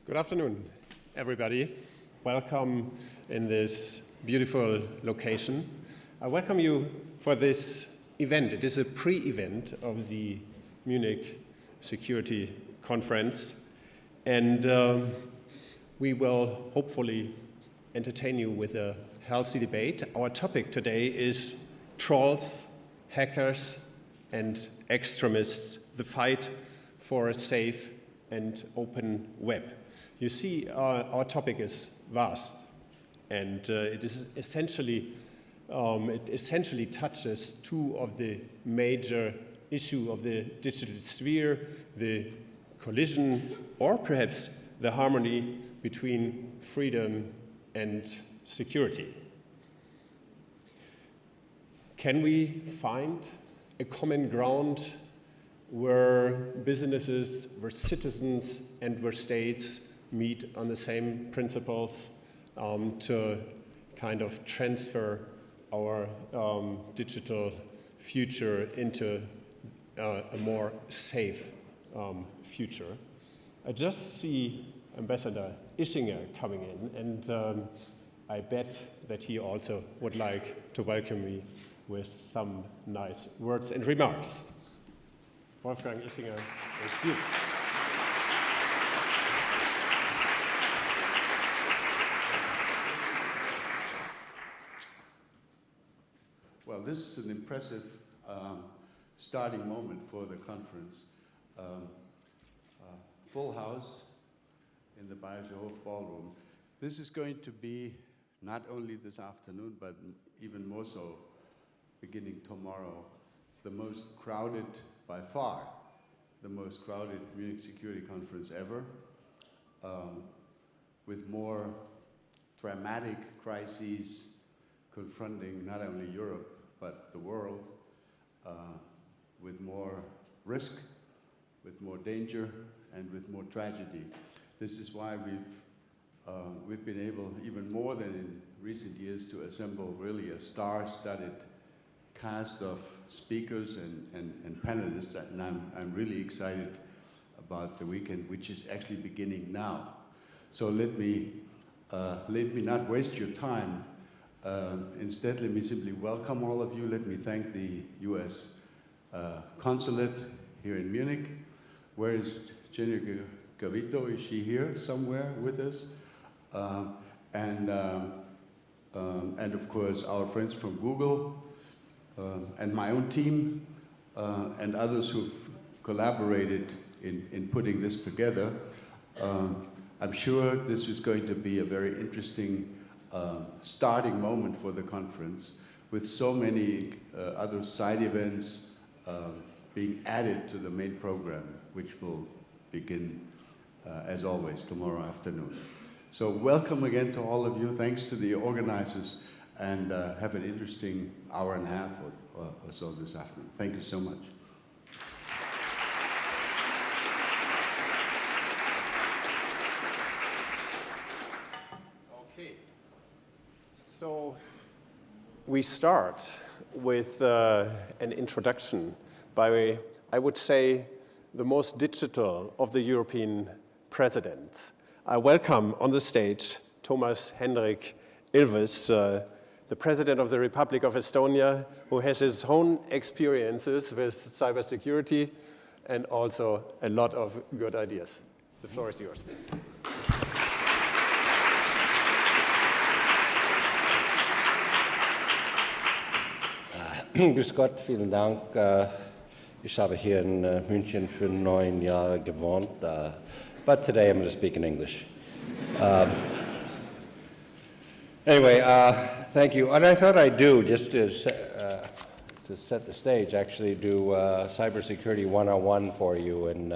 Good afternoon, everybody. Welcome in this beautiful location. I welcome you for this event. It is a pre-event of the Munich Security Conference, and we will hopefully entertain you with a healthy debate. Our topic today is trolls, hackers, and extremists, the fight for a safe and open web. You see, our topic is vast, and it essentially touches two of the major issues of the digital sphere: the collision, or perhaps the harmony between freedom and security. Can we find a common ground where businesses, where citizens, and where states meet on the same principles to kind of transfer our digital future into a more safe future? I just see Ambassador Ischinger coming in, and I bet that he also would like to welcome me with some nice words and remarks. Wolfgang Ischinger, it's you. Well, this is an impressive starting moment for the conference. Full house in the Bayerischer ballroom. This is going to be not only this afternoon, but even more so beginning tomorrow, the most crowded, by far, the most crowded Munich Security Conference ever, with more dramatic crises confronting not only Europe, but the world, with more risk, with more danger, and with more tragedy. This is why we've been able, even more than in recent years, to assemble really a star-studded cast of speakers and panelists, and I'm really excited about the weekend, which is actually beginning now. So let me not waste your time. Instead, let me simply welcome all of you. Let me thank the U.S. Consulate here in Munich. Where is Jenny Gavito? Is she here somewhere with us? And of course, our friends from Google, and my own team, and others who've collaborated in putting this together. I'm sure this is going to be a very interesting starting moment for the conference, with so many other side events being added to the main program, which will begin, as always, tomorrow afternoon. So welcome again to all of you. Thanks to the organizers, and have an interesting hour and a half or so this afternoon. Thank you so much. Okay. So we start with an introduction by, I would say, the most digital of the European presidents. I welcome on the stage Toomas Hendrik Ilves, the President of the Republic of Estonia, who has his own experiences with cybersecurity and also a lot of good ideas. The floor is yours. Grüß Gott, vielen Dank. Ich habe hier in München für 9 Jahre gewohnt, but today I'm going to speak in English. Anyway, thank you. And I thought I'd do, just to set the stage, actually do Cybersecurity 101 for you in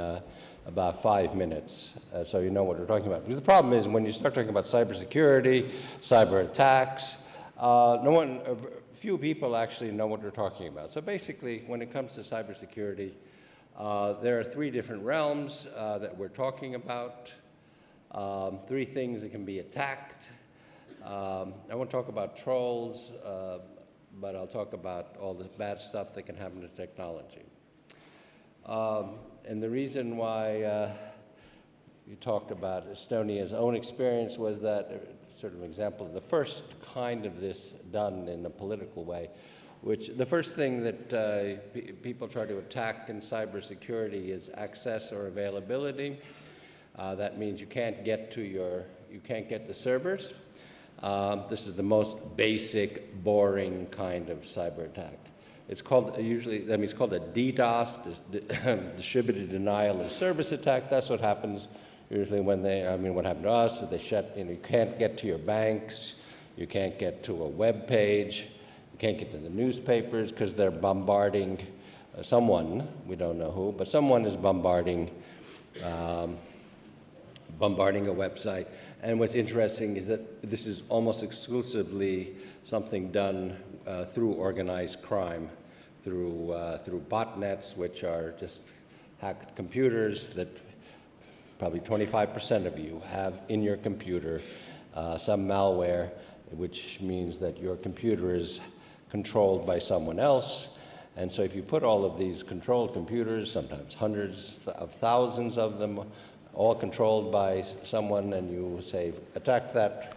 about 5 minutes, so you know what we're talking about. Because the problem is, when you start talking about cybersecurity, cyber attacks, few people actually know what we're talking about. So basically, when it comes to cybersecurity, there are 3 different realms that we're talking about, 3 things that can be attacked. I won't talk about trolls, but I'll talk about all the bad stuff that can happen to technology. And the reason why you talked about Estonia's own experience was that sort of an example of the first kind of this done in a political way, which the first thing that people try to attack in cybersecurity is access or availability. That means you can't get the servers. This is the most basic, boring kind of cyber attack. It's called it's called a DDoS, distributed denial of service attack. That's what happens usually when what happened to us is they shut, you can't get to your banks, you can't get to a web page, you can't get to the newspapers because they're bombarding someone, we don't know who, but someone is bombarding a website. And what's interesting is that this is almost exclusively something done through organized crime, through botnets, which are just hacked computers that probably 25% of you have in your computer some malware, which means that your computer is controlled by someone else. And so if you put all of these controlled computers, sometimes hundreds of thousands of them, all controlled by someone, and you say, attack that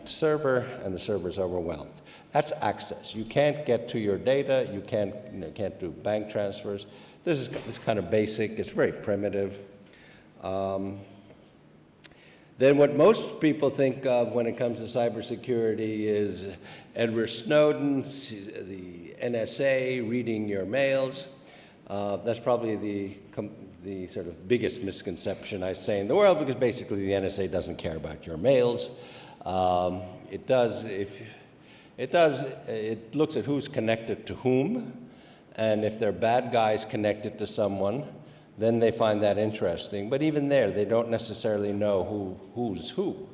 server, and the server's overwhelmed. That's access. You can't get to your data, you can't do bank transfers. This is kind of basic, it's very primitive. Then what most people think of when it comes to cybersecurity is Edward Snowden, the NSA reading your mails. That's probably the sort of biggest misconception I say in the world, because basically the NSA doesn't care about your mails. It looks at who's connected to whom, and if they're bad guys connected to someone, then they find that interesting. But even there, they don't necessarily know who's who.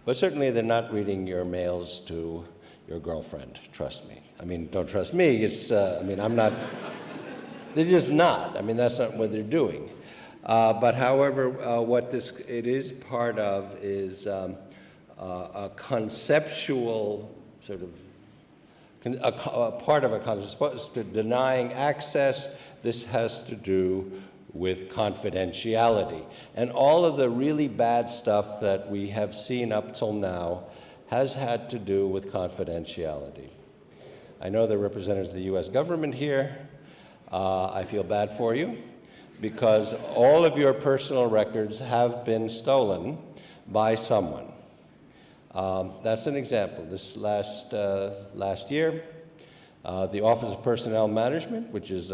But certainly they're not reading your mails to your girlfriend, trust me. I mean, don't trust me, I'm not, they're just not. I mean, that's not what they're doing. But however, what it is part of is a conceptual sort of, a part of a concept, to denying access. This has to do with confidentiality. And all of the really bad stuff that we have seen up till now has had to do with confidentiality. I know there are representatives of the US government here. I feel bad for you, because all of your personal records have been stolen by someone. That's an example. This last year, the Office of Personnel Management, which is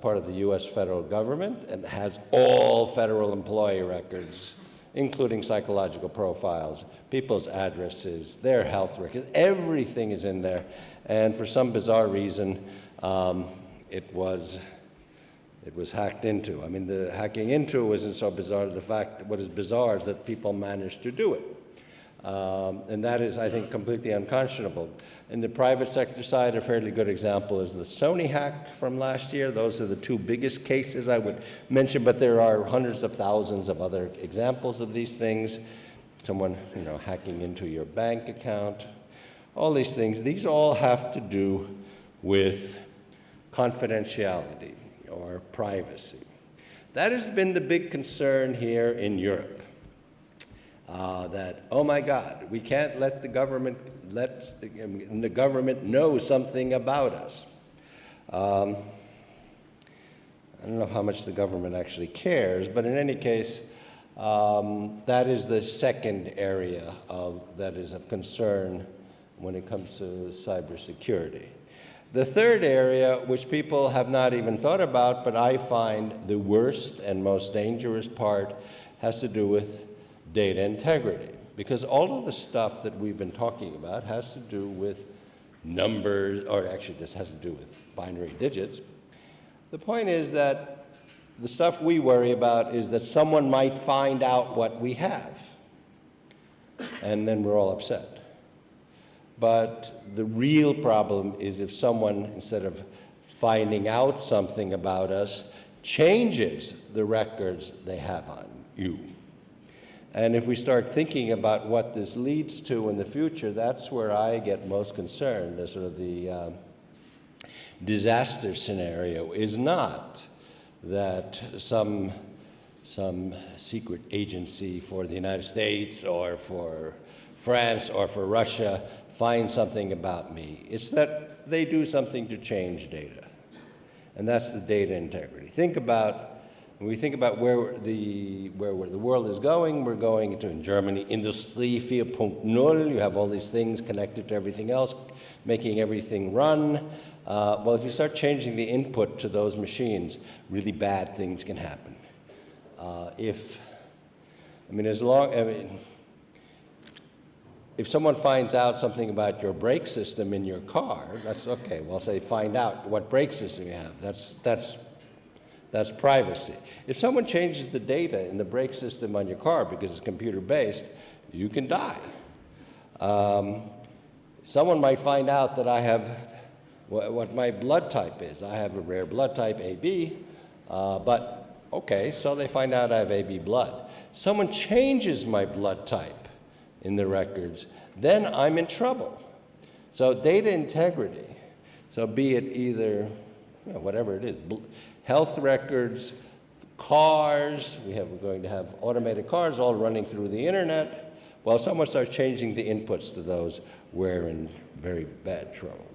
part of the US federal government and has all federal employee records, including psychological profiles, people's addresses, their health records, everything is in there. And for some bizarre reason, it was hacked into. I mean, the hacking into wasn't so bizarre. What is bizarre is that people managed to do it. And that is, I think, completely unconscionable. In the private sector side, a fairly good example is the Sony hack from last year. Those are the two biggest cases I would mention, but there are hundreds of thousands of other examples of these things. Someone, hacking into your bank account, all these things. These all have to do with confidentiality or privacy. That has been the big concern here in Europe. That, oh my God, we can't let the government know something about us. I don't know how much the government actually cares, but in any case, that is the second area that is of concern when it comes to cybersecurity. The third area, which people have not even thought about, but I find the worst and most dangerous part, has to do with data integrity. Because all of the stuff that we've been talking about has to do with numbers, or actually this has to do with binary digits. The point is that the stuff we worry about is that someone might find out what we have, and then we're all upset. But the real problem is if someone, instead of finding out something about us, changes the records they have on you. And if we start thinking about what this leads to in the future, that's where I get most concerned. The sort of the disaster scenario is not that some some secret agency for the United States or for France or for Russia find something about me. It's that they do something to change data. And that's the data integrity. When we think about where the world is going, we're going into, in Germany, Industrie 4.0. You have all these things connected to everything else, making everything run. Well, if you start changing the input to those machines, really bad things can happen. If someone finds out something about your brake system in your car, that's okay. Well, say find out what brake system you have. That's privacy. If someone changes the data in the brake system on your car because it's computer-based, you can die. Someone might find out that I have what my blood type is. I have a rare blood type, AB, but okay, so they find out I have AB blood. Someone changes my blood type in the records, then I'm in trouble. So data integrity, so be it either, whatever it is, health records, cars, we're going to have automated cars all running through the internet. Well, someone starts changing the inputs to those, we're in very bad trouble.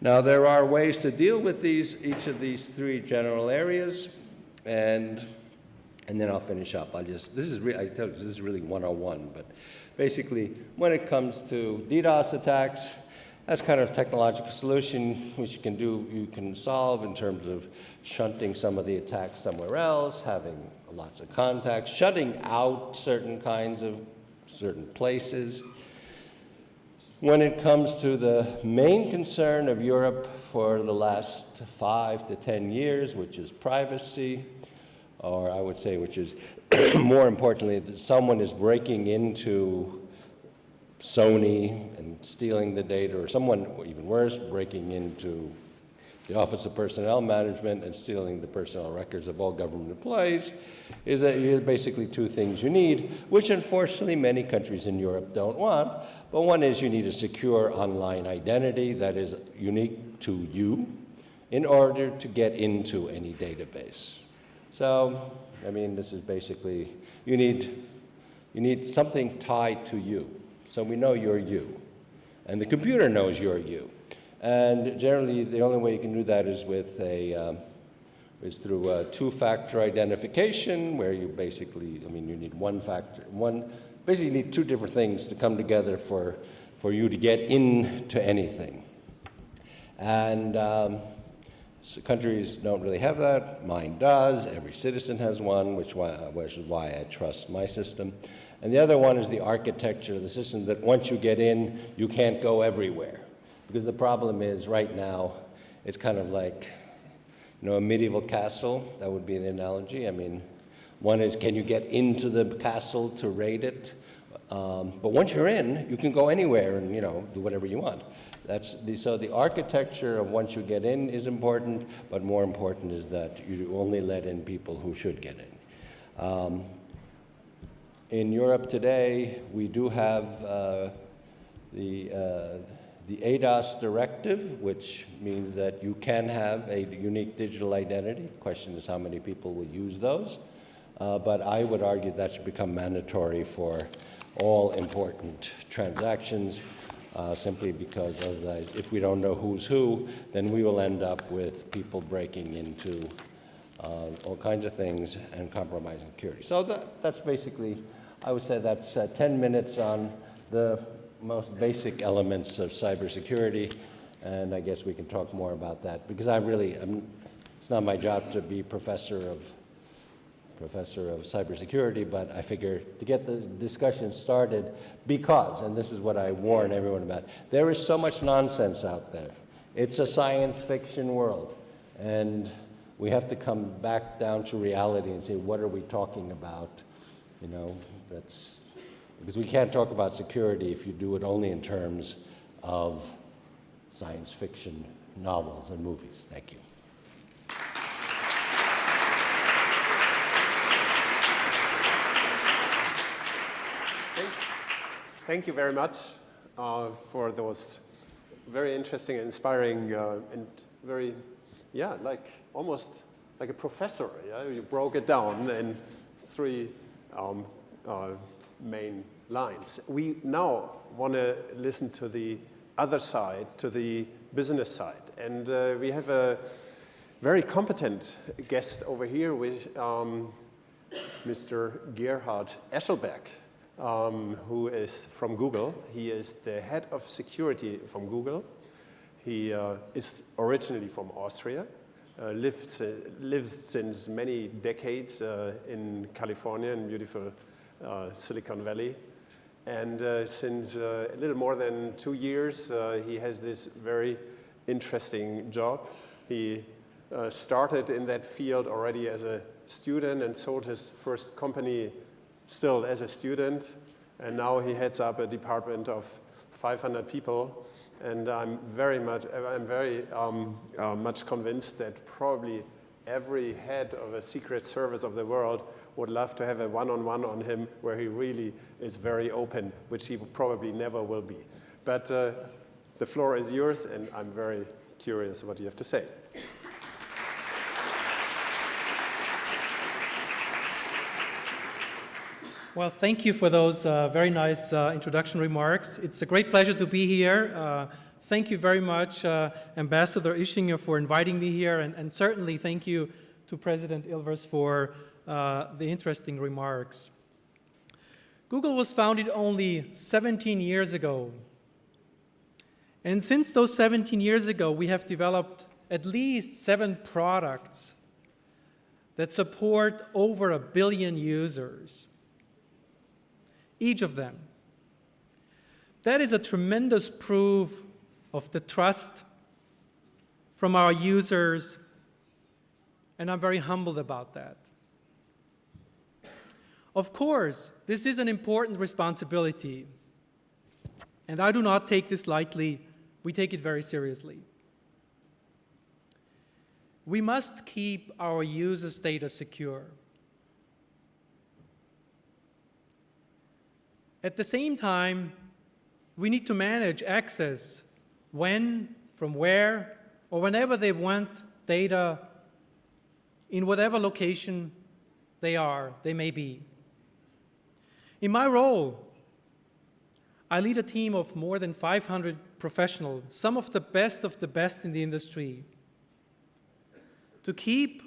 Now, there are ways to deal with each of these three general areas, and then I'll finish up. I tell you, this is really 101, but basically, when it comes to DDoS attacks, that's kind of a technological solution which you can solve in terms of shunting some of the attacks somewhere else, having lots of contacts, shutting out certain places. When it comes to the main concern of Europe for the last 5 to 10 years, which is privacy, or I would say, which is more importantly, that someone is breaking into Sony and stealing the data, or someone, even worse, breaking into the Office of Personnel Management and stealing the personnel records of all government employees, is that you have basically two things you need, which unfortunately many countries in Europe don't want. But one is you need a secure online identity that is unique to you in order to get into any database. So, this is basically, you need something tied to you. So we know you're you. And the computer knows you're you. And generally, the only way you can do that is with through a two-factor identification, where you basically, you need basically you need two different things to come together for you to get into anything. And so countries don't really have that. Mine does. Every citizen has one, which is why I trust my system. And the other one is the architecture of the system, that once you get in, you can't go everywhere. Because the problem is, right now, it's kind of like, a medieval castle. That would be the analogy. One is, can you get into the castle to raid it? But once you're in, you can go anywhere and, do whatever you want. So the architecture of once you get in is important, but more important is that you only let in people who should get in. In Europe today, we do have the ADAS directive, which means that you can have a unique digital identity. The question is how many people will use those. But I would argue that should become mandatory for all important transactions, simply because of if we don't know who's who, then we will end up with people breaking into all kinds of things and compromising security. So that's basically, I would say that's 10 minutes on the most basic elements of cybersecurity, and I guess we can talk more about that, because it's not my job to be professor of cybersecurity, but I figure to get the discussion started, because, and this is what I warn everyone about, there is so much nonsense out there. It's a science fiction world, and we have to come back down to reality and say, what are we talking about? Because we can't talk about security if you do it only in terms of science fiction novels and movies. Thank you. Thank you very much for those very interesting, inspiring, and very, almost like a professor. Yeah? You broke it down and three main lines. We now want to listen to the other side, to the business side. And we have a very competent guest over here with Mr. Gerhard Eschelbeck, who is from Google. He is the head of security from Google. He is originally from Austria, lives since many decades in California, in beautiful Silicon Valley. And since a little more than 2 years, he has this very interesting job. He started in that field already as a student and sold his first company still as a student. And now he heads up a department of 500 people. And I'm very much convinced that probably every head of a secret service of the world would love to have a one-on-one on him where he really is very open, which he probably never will be. But the floor is yours, and I'm very curious what you have to say. Well, thank you for those very nice introduction remarks. It's a great pleasure to be here. Thank you very much, Ambassador Ischinger, for inviting me here, and certainly thank you to President Ilves for the interesting remarks. Google was founded only 17 years ago. And since those 17 years ago, we have developed at least 7 products that support over 1 billion users, each of them. That is a tremendous proof of the trust from our users, and I'm very humbled about that. Of course, this is an important responsibility, and I do not take this lightly. We take it very seriously. We must keep our users' data secure. At the same time, we need to manage access when, from where, or whenever they want data in whatever location they may be. In my role, I lead a team of more than 500 professionals, some of the best in the industry, to keep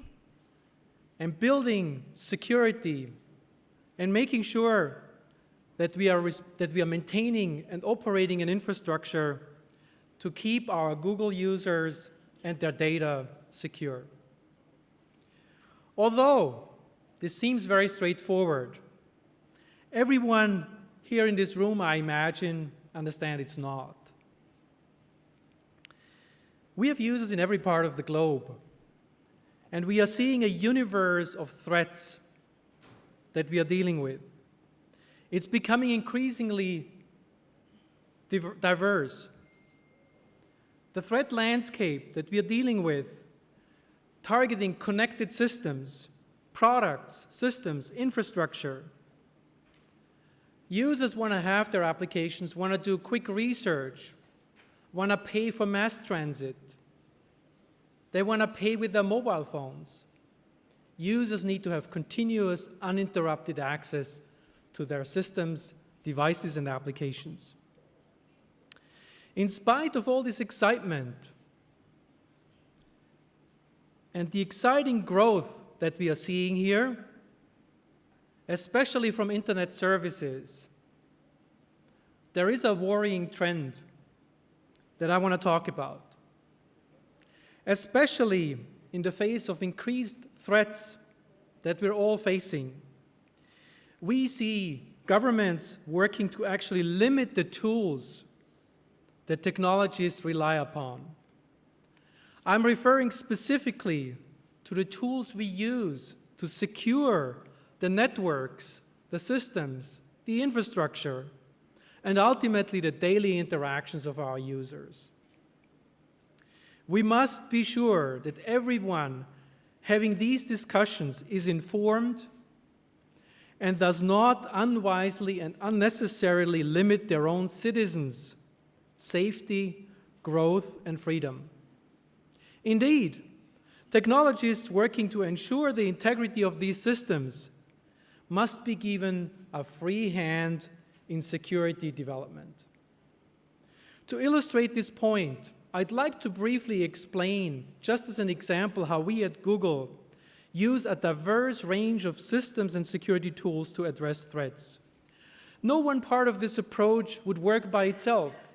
and building security and making sure that we are maintaining and operating an infrastructure to keep our Google users and their data secure. Although this seems very straightforward, everyone here in this room, I imagine, understand it's not. We have users in every part of the globe, and we are seeing a universe of threats that we are dealing with. It's becoming increasingly diverse. The threat landscape that we are dealing with, targeting connected systems, products, systems, infrastructure. Users want to have their applications, want to do quick research, want to pay for mass transit. They want to pay with their mobile phones. Users need to have continuous, uninterrupted access to their systems, devices, and applications. In spite of all this excitement and the exciting growth that we are seeing here, especially from internet services, there is a worrying trend that I want to talk about. Especially in the face of increased threats that we're all facing. We see governments working to actually limit the tools that technologists rely upon. I'm referring specifically to the tools we use to secure the networks, the systems, the infrastructure, and ultimately the daily interactions of our users. We must be sure that everyone having these discussions is informed and does not unwisely and unnecessarily limit their own citizens' safety, growth, and freedom. Indeed, technologists working to ensure the integrity of these systems must be given a free hand in security development. To illustrate this point, I'd like to briefly explain, just as an example, how we at Google use a diverse range of systems and security tools to address threats. No one part of this approach would work by itself,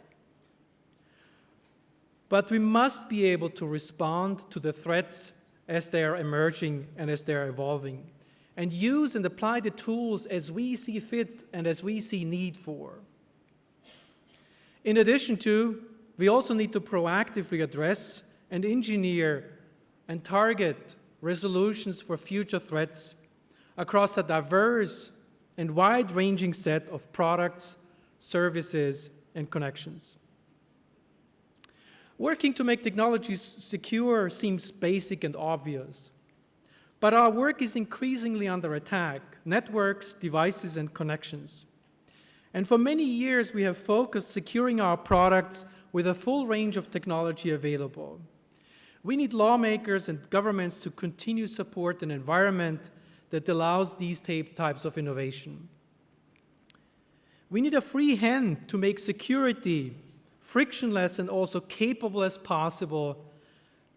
but we must be able to respond to the threats as they are emerging and as they are evolving, and use and apply the tools as we see fit and as we see need for. In addition to, we also need to proactively address and engineer and target resolutions for future threats across a diverse and wide-ranging set of products, services, and connections. Working to make technologies secure seems basic and obvious, but our work is increasingly under attack: networks, devices, and connections. And for many years, we have focused securing our products with a full range of technology available. We need lawmakers and governments to continue support an environment that allows these types of innovation. We need a free hand to make security frictionless and also capable as possible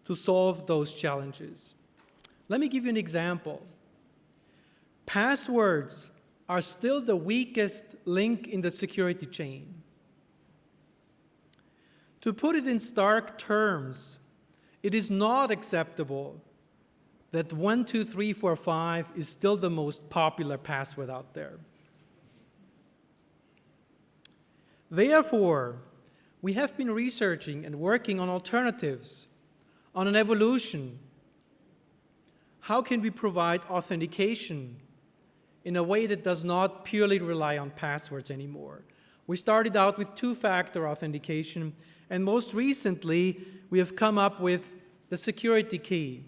to solve those challenges. Let me give you an example. Passwords are still the weakest link in the security chain. To put it in stark terms, it is not acceptable that 12345 is still the most popular password out there. Therefore, we have been researching and working on alternatives, on an evolution. How can we provide authentication in a way that does not purely rely on passwords anymore? We started out with two-factor authentication, and most recently, we have come up with the security key.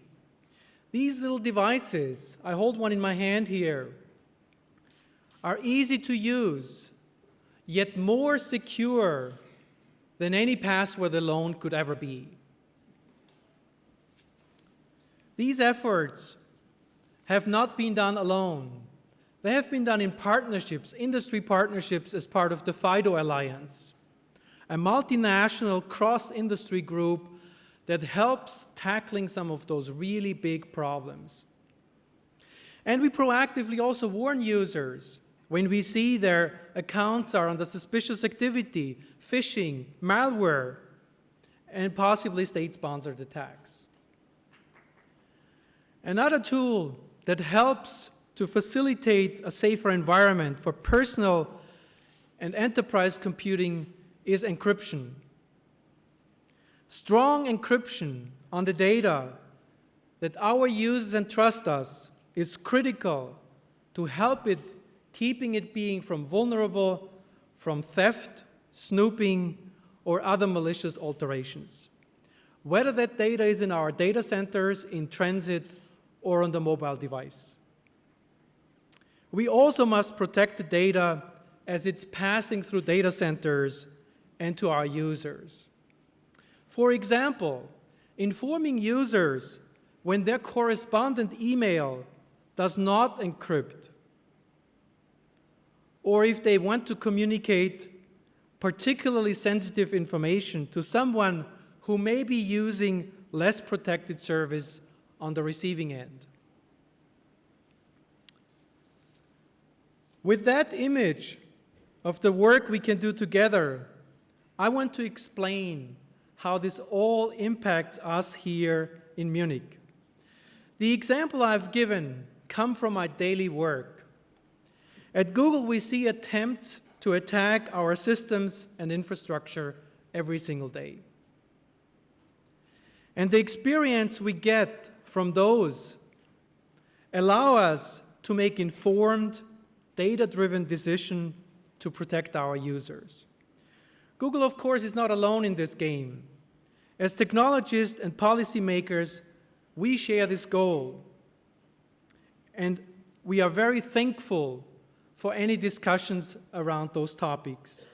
These little devices, I hold one in my hand here, are easy to use, yet more secure than any password alone could ever be. These efforts have not been done alone. They have been done in partnerships, industry partnerships, as part of the FIDO Alliance, a multinational cross-industry group that helps tackling some of those really big problems. And we proactively also warn users when we see their accounts are under suspicious activity, phishing, malware, and possibly state-sponsored attacks. Another tool that helps to facilitate a safer environment for personal and enterprise computing is encryption. Strong encryption on the data that our users entrust us is critical to help it, keeping it being from vulnerable, from theft, snooping, or other malicious alterations, whether that data is in our data centers, in transit, or on the mobile device. We also must protect the data as it's passing through data centers and to our users. For example, informing users when their correspondent email does not encrypt, or if they want to communicate particularly sensitive information to someone who may be using less protected service on the receiving end. With that image of the work we can do together, I want to explain how this all impacts us here in Munich. The example I've given come from my daily work. At Google, we see attempts to attack our systems and infrastructure every single day. And the experience we get from those allow us to make informed, data-driven decisions to protect our users. Google, of course, is not alone in this game. As technologists and policymakers, we share this goal. And we are very thankful for any discussions around those topics.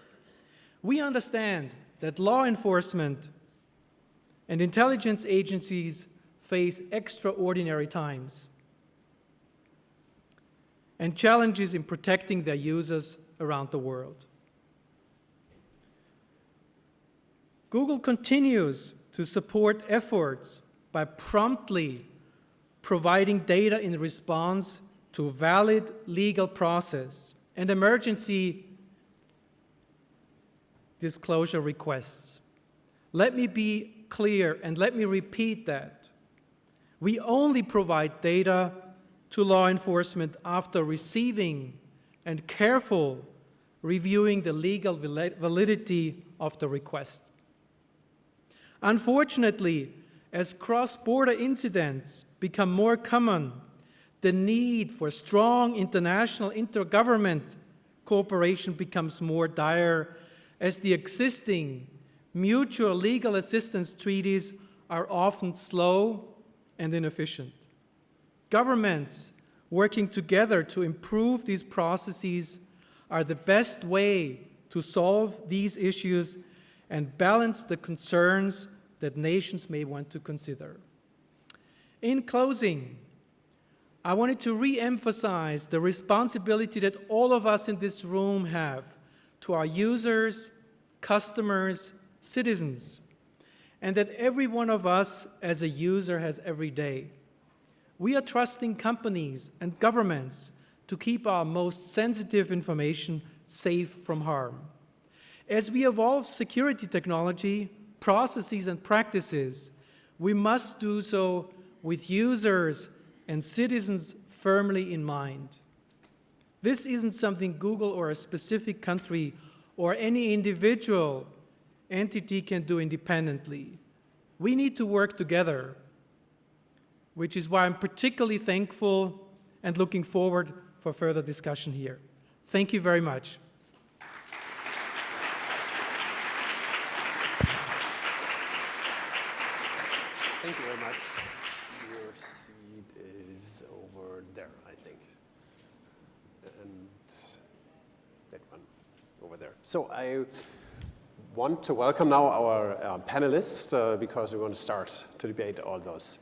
We understand that law enforcement and intelligence agencies face extraordinary times. and challenges in protecting their users around the world. Google continues to support efforts by promptly providing data in response to valid legal process and emergency disclosure requests. Let me be clear and let me repeat that. We only provide data to law enforcement after receiving and careful reviewing the legal validity of the request. Unfortunately, as cross-border incidents become more common, the need for strong international intergovernment cooperation becomes more dire as the existing mutual legal assistance treaties are often slow and inefficient. Governments working together to improve these processes are the best way to solve these issues and balance the concerns that nations may want to consider. In closing, I wanted to re-emphasize the responsibility that all of us in this room have to our users, customers, citizens, and that every one of us as a user has every day. We are trusting companies and governments to keep our most sensitive information safe from harm. As we evolve security technology, processes, and practices, we must do so with users and citizens firmly in mind. This isn't something Google or a specific country or any individual entity can do independently. We need to work together, which is why I'm particularly thankful and looking forward for further discussion here. Thank you very much. Thank you very much. Your seat is over there, I think. And that one over there. So I want to welcome now our panelists because we want to start to debate all those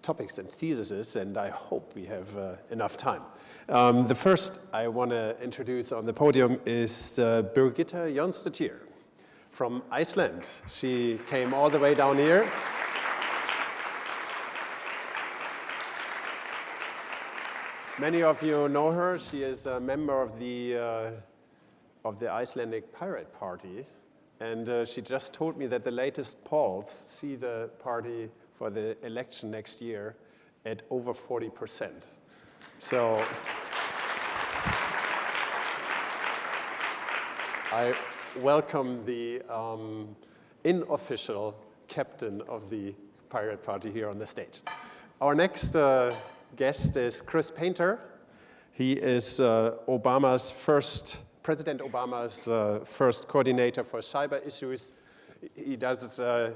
topics and theses, and I hope we have enough time. The first I want to introduce on the podium is Birgitta Jónsdóttir from Iceland. She came all the way down here. Many of you know her. She is a member of the Icelandic Pirate Party, and she just told me that the latest polls see the party for the election next year at over 40%. So I welcome the unofficial captain of the Pirate Party here on the stage. Our next guest is Chris Painter. He is President Obama's first coordinator for cyber issues. He does, if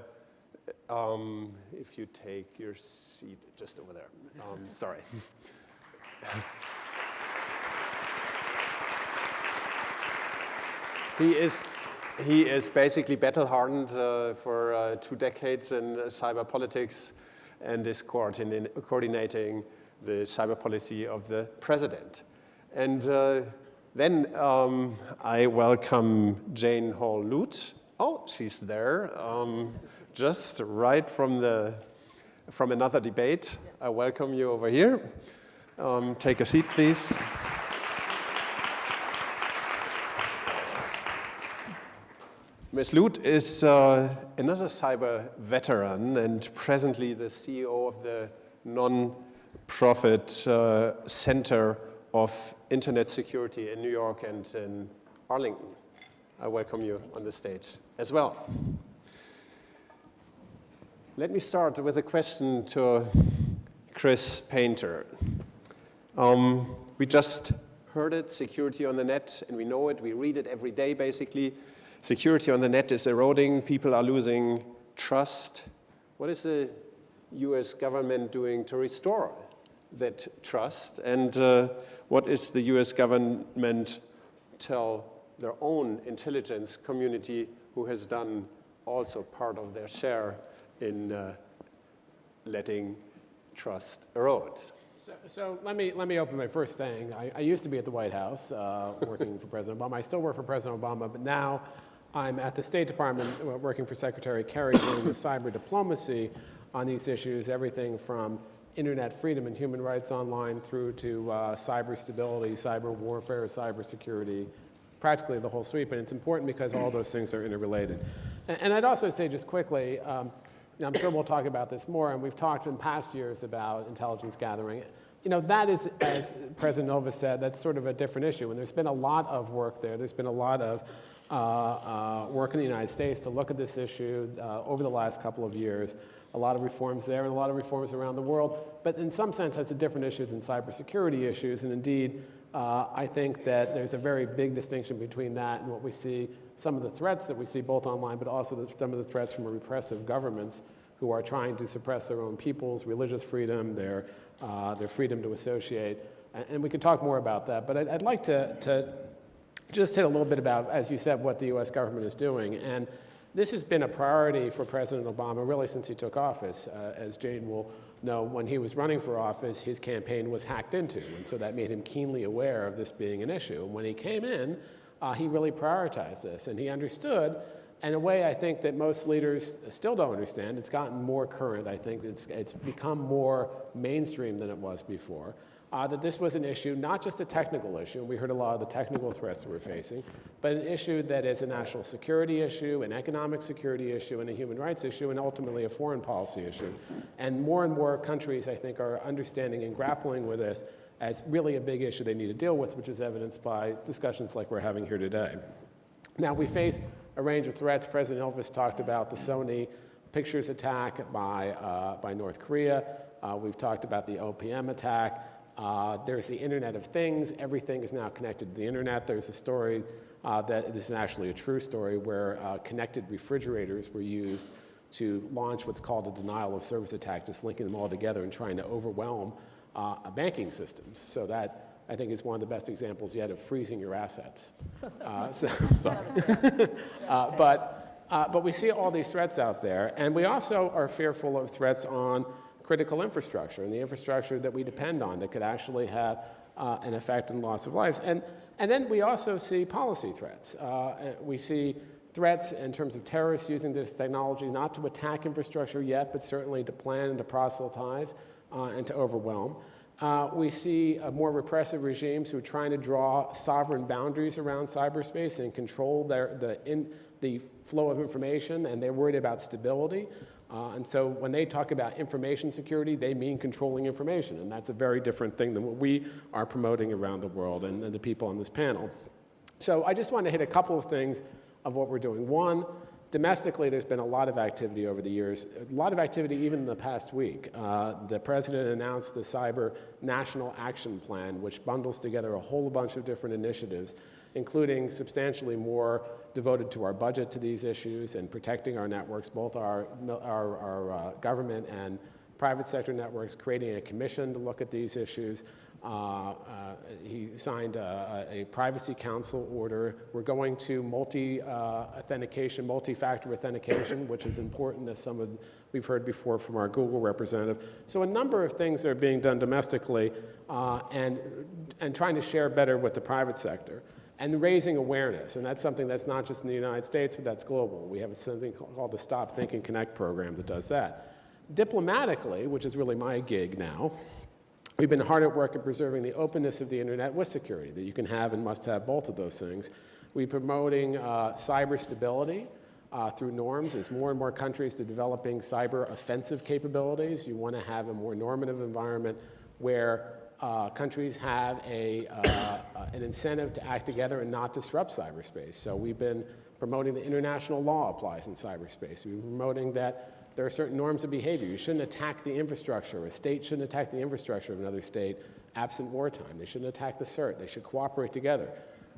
you take your seat just over there, sorry. He is basically battle-hardened for 2 decades in cyber politics and is coordinating the cyber policy of the president. And then I welcome Jane Hall-Lute. Oh, she's there, just right from another debate. I welcome you over here. Take a seat, please. Ms. Lute is another cyber veteran and presently the CEO of the non-profit Center of Internet Security in New York and in Arlington. I welcome you on the stage as well. Let me start with a question to Chris Painter. We just heard it, security on the net, and we know it, we read it every day basically. Security on the net is eroding, people are losing trust. What is the US government doing to restore that trust? And what is the US government tell their own intelligence community who has done also part of their share in letting trust erode? So let me open by first saying I used to be at the White House working for President Obama. I still work for President Obama, but now I'm at the State Department working for Secretary Kerry doing the cyber diplomacy on these issues, everything from internet freedom and human rights online through to cyber stability, cyber warfare, cyber security, practically the whole suite. But it's important because all those things are interrelated. And I'd also say just quickly, I'm sure we'll talk about this more, and we've talked in past years about intelligence gathering. That is, as President Ilves said, that's sort of a different issue. And there's been a lot of work there. There's been a lot of work in the United States to look at this issue over the last couple of years. A lot of reforms there and a lot of reforms around the world. But in some sense, that's a different issue than cybersecurity issues. And indeed, I think that there's a very big distinction between that and what we see, some of the threats that we see both online, but also some of the threats from repressive governments who are trying to suppress their own people's religious freedom, their freedom to associate. And we can talk more about that. But I'd like to just hit a little bit about, as you said, what the U.S. government is doing. And this has been a priority for President Obama really since he took office. As Jane will know, when he was running for office, his campaign was hacked into. And so that made him keenly aware of this being an issue. And when he came in, he really prioritized this. And he understood, in a way I think that most leaders still don't understand. It's gotten more current. I think it's become more mainstream than it was before. That this was an issue, not just a technical issue, we heard a lot of the technical threats that we're facing, but an issue that is a national security issue, an economic security issue, and a human rights issue, and ultimately a foreign policy issue. And more countries, I think, are understanding and grappling with this as really a big issue they need to deal with, which is evidenced by discussions like we're having here today. Now, we face a range of threats. President Ilves talked about the Sony Pictures attack by North Korea. We've talked about the OPM attack. There's the Internet of Things. Everything is now connected to the Internet. There's a story that this is actually a true story where connected refrigerators were used to launch what's called a denial of service attack, just linking them all together and trying to overwhelm banking systems. So that, I think, is one of the best examples yet of freezing your assets. Sorry. But we see all these threats out there, and we also are fearful of threats on critical infrastructure and the infrastructure that we depend on that could actually have an effect in loss of lives. And then we also see policy threats. We see threats in terms of terrorists using this technology not to attack infrastructure yet, but certainly to plan and to proselytize and to overwhelm. We see more repressive regimes who are trying to draw sovereign boundaries around cyberspace and control the flow of information, and they're worried about stability. And so when they talk about information security, they mean controlling information, and that's a very different thing than what we are promoting around the world and the people on this panel. So I just want to hit a couple of things of what we're doing. One, domestically, there's been a lot of activity over the years, a lot of activity even in the past week. The president announced the Cyber National Action Plan, which bundles together a whole bunch of different initiatives, including substantially more devoted to our budget to these issues and protecting our networks, both our government and private sector networks, creating a commission to look at these issues. He signed a privacy council order. We're going to multi-authentication, multi-factor authentication, which is important, as we've heard before from our Google representative. So a number of things are being done domestically and trying to share better with the private sector. And raising awareness, and that's something that's not just in the United States, but that's global. We have something called the Stop, Think, and Connect program that does that. Diplomatically, which is really my gig now, we've been hard at work at preserving the openness of the internet with security, that you can have and must have both of those things. We're promoting cyber stability through norms as more and more countries are developing cyber offensive capabilities. You want to have a more normative environment where countries have an incentive to act together and not disrupt cyberspace. So we've been promoting that international law applies in cyberspace. We've been promoting that there are certain norms of behavior. You shouldn't attack the infrastructure. A state shouldn't attack the infrastructure of another state absent wartime. They shouldn't attack the CERT. They should cooperate together.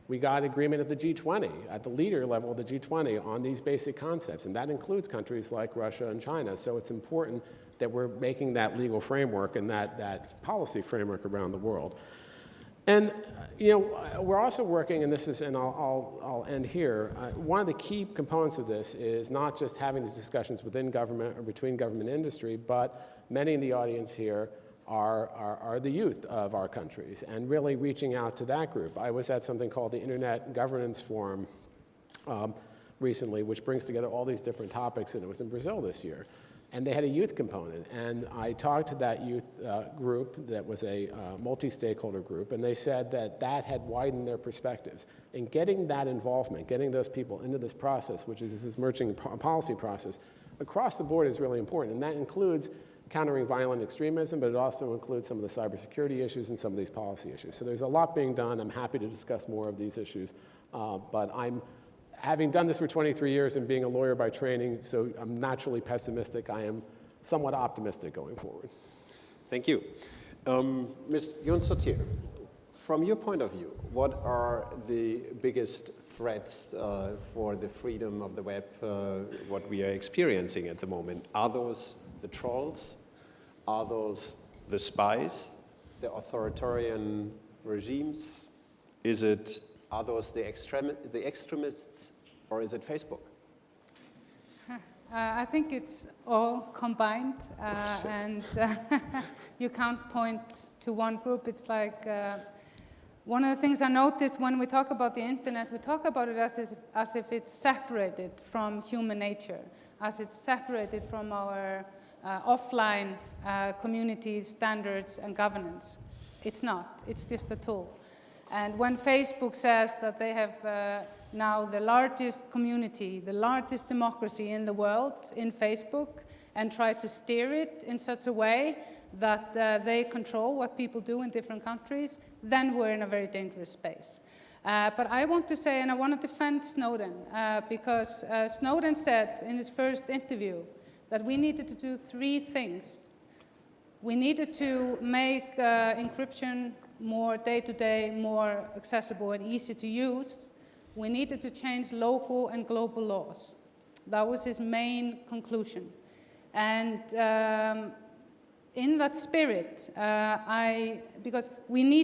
We got agreement at the G20, at the leader level of the G20 on these basic concepts, and that includes countries like Russia and China. So it's important that we're making that legal framework and that policy framework around the world. And we're also working, and I'll end here. One of the key components of this is not just having these discussions within government or between government and industry, but many in the audience here are the youth of our countries, and really reaching out to that group. I was at something called the Internet Governance Forum recently, which brings together all these different topics, and it was in Brazil this year. And they had a youth component, and I talked to that youth group that was a multi-stakeholder group, and they said that that had widened their perspectives. And getting that involvement, getting those people into this process, which is this emerging policy process, across the board is really important, and that includes countering violent extremism, but it also includes some of the cybersecurity issues and some of these policy issues. So there's a lot being done. I'm happy to discuss more of these issues, but having done this for 23 years and being a lawyer by training, so I'm naturally pessimistic. I am somewhat optimistic going forward. Thank you. Ms. Jónsdóttir, from your point of view, what are the biggest threats for the freedom of the web, what we are experiencing at the moment? Are those the trolls? Are those the spies, the authoritarian regimes? Are those the extremists, or is it Facebook? I think it's all combined, and you can't point to one group. It's like one of the things I noticed when we talk about the internet, we talk about it as if it's separated from human nature, as it's separated from our offline communities, standards, and governance. It's not. It's just a tool. And when Facebook says that they have now the largest community, the largest democracy in the world in Facebook, and try to steer it in such a way that they control what people do in different countries, then we're in a very dangerous space. But I want to say, and I want to defend Snowden, because Snowden said in his first interview that we needed to do 3 things. We needed to make encryption more day-to-day, more accessible and easy to use. We needed to change local and global laws. That was his main conclusion. And in that spirit, because we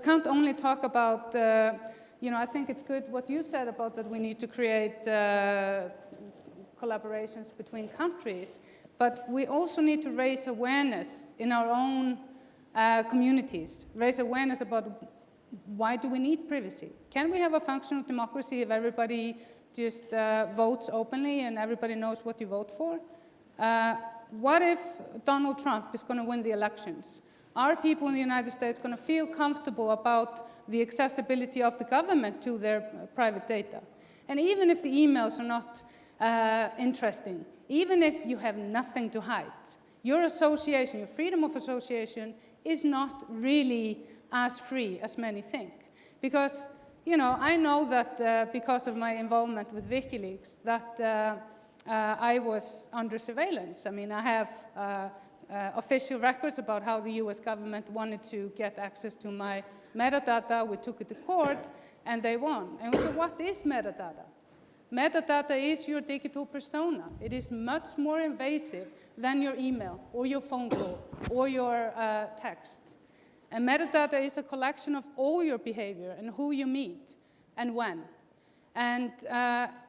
can't only talk about, I think it's good what you said about that we need to create collaborations between countries, but we also need to raise awareness in our own communities, raise awareness about why do we need privacy? Can we have a functional democracy if everybody just votes openly and everybody knows what you vote for? What if Donald Trump is going to win the elections? Are people in the United States going to feel comfortable about the accessibility of the government to their private data? And even if the emails are not interesting, even if you have nothing to hide, your association, your freedom of association is not really as free as many think. Because, I know that because of my involvement with WikiLeaks, that I was under surveillance. I mean, I have official records about how the US government wanted to get access to my metadata. We took it to court, and they won. And we said, what is metadata? Metadata is your digital persona. It is much more invasive than your email, or your phone call, or your text. And metadata is a collection of all your behavior and who you meet and when. And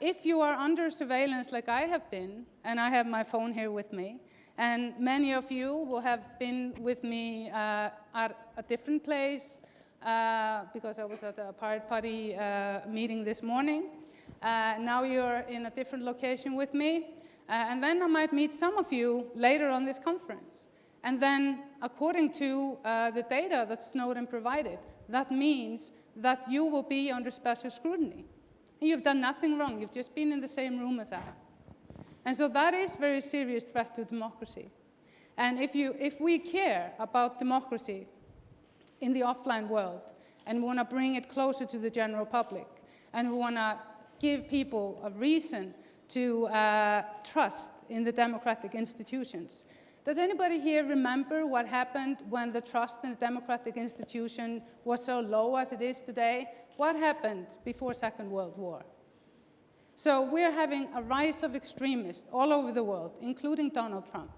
if you are under surveillance like I have been, and I have my phone here with me, and many of you will have been with me at a different place because I was at a Pirate Party meeting this morning. Now you're in a different location with me. And then I might meet some of you later on this conference. And then, according to the data that Snowden provided, that means that you will be under special scrutiny. And you've done nothing wrong. You've just been in the same room as I have. And so that is a very serious threat to democracy. And if we care about democracy in the offline world, and we want to bring it closer to the general public, and we want to give people a reason to trust in the democratic institutions. Does anybody here remember what happened when the trust in the democratic institution was so low as it is today? What happened before Second World War? So we're having a rise of extremists all over the world, including Donald Trump.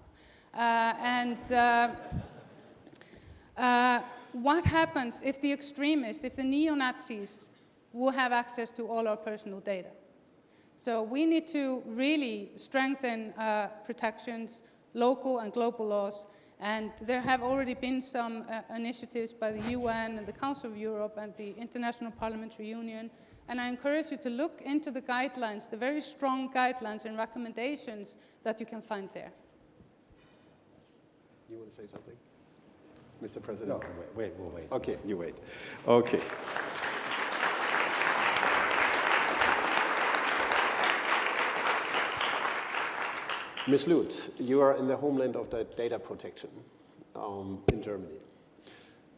What happens if the extremists, if the neo-Nazis will have access to all our personal data? So we need to really strengthen protections, local and global laws, And there have already been some initiatives by the UN and the Council of Europe and the International Parliamentary Union. And I encourage you to look into the guidelines, the very strong guidelines and recommendations that you can find there. You want to say something, Mr. President? No, we'll wait. Okay, you wait. Okay. Ms. Lutz, you are in the homeland of the data protection in Germany,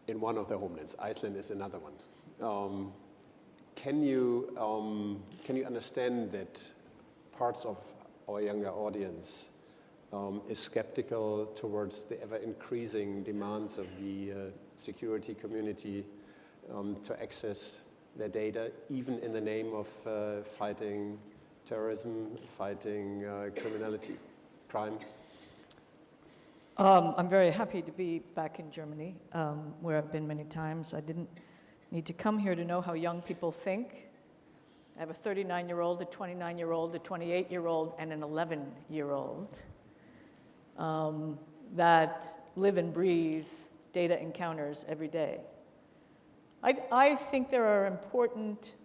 in one of the homelands. Iceland is another one. Can you understand that parts of our younger audience is skeptical towards the ever-increasing demands of the security community to access their data, even in the name of fighting terrorism, fighting criminality, crime? I'm very happy to be back in Germany, where I've been many times. I didn't need to come here to know how young people think. I have a 39-year-old, a 29-year-old, a 28-year-old, and an 11-year-old that live and breathe data encounters every day. I think there are important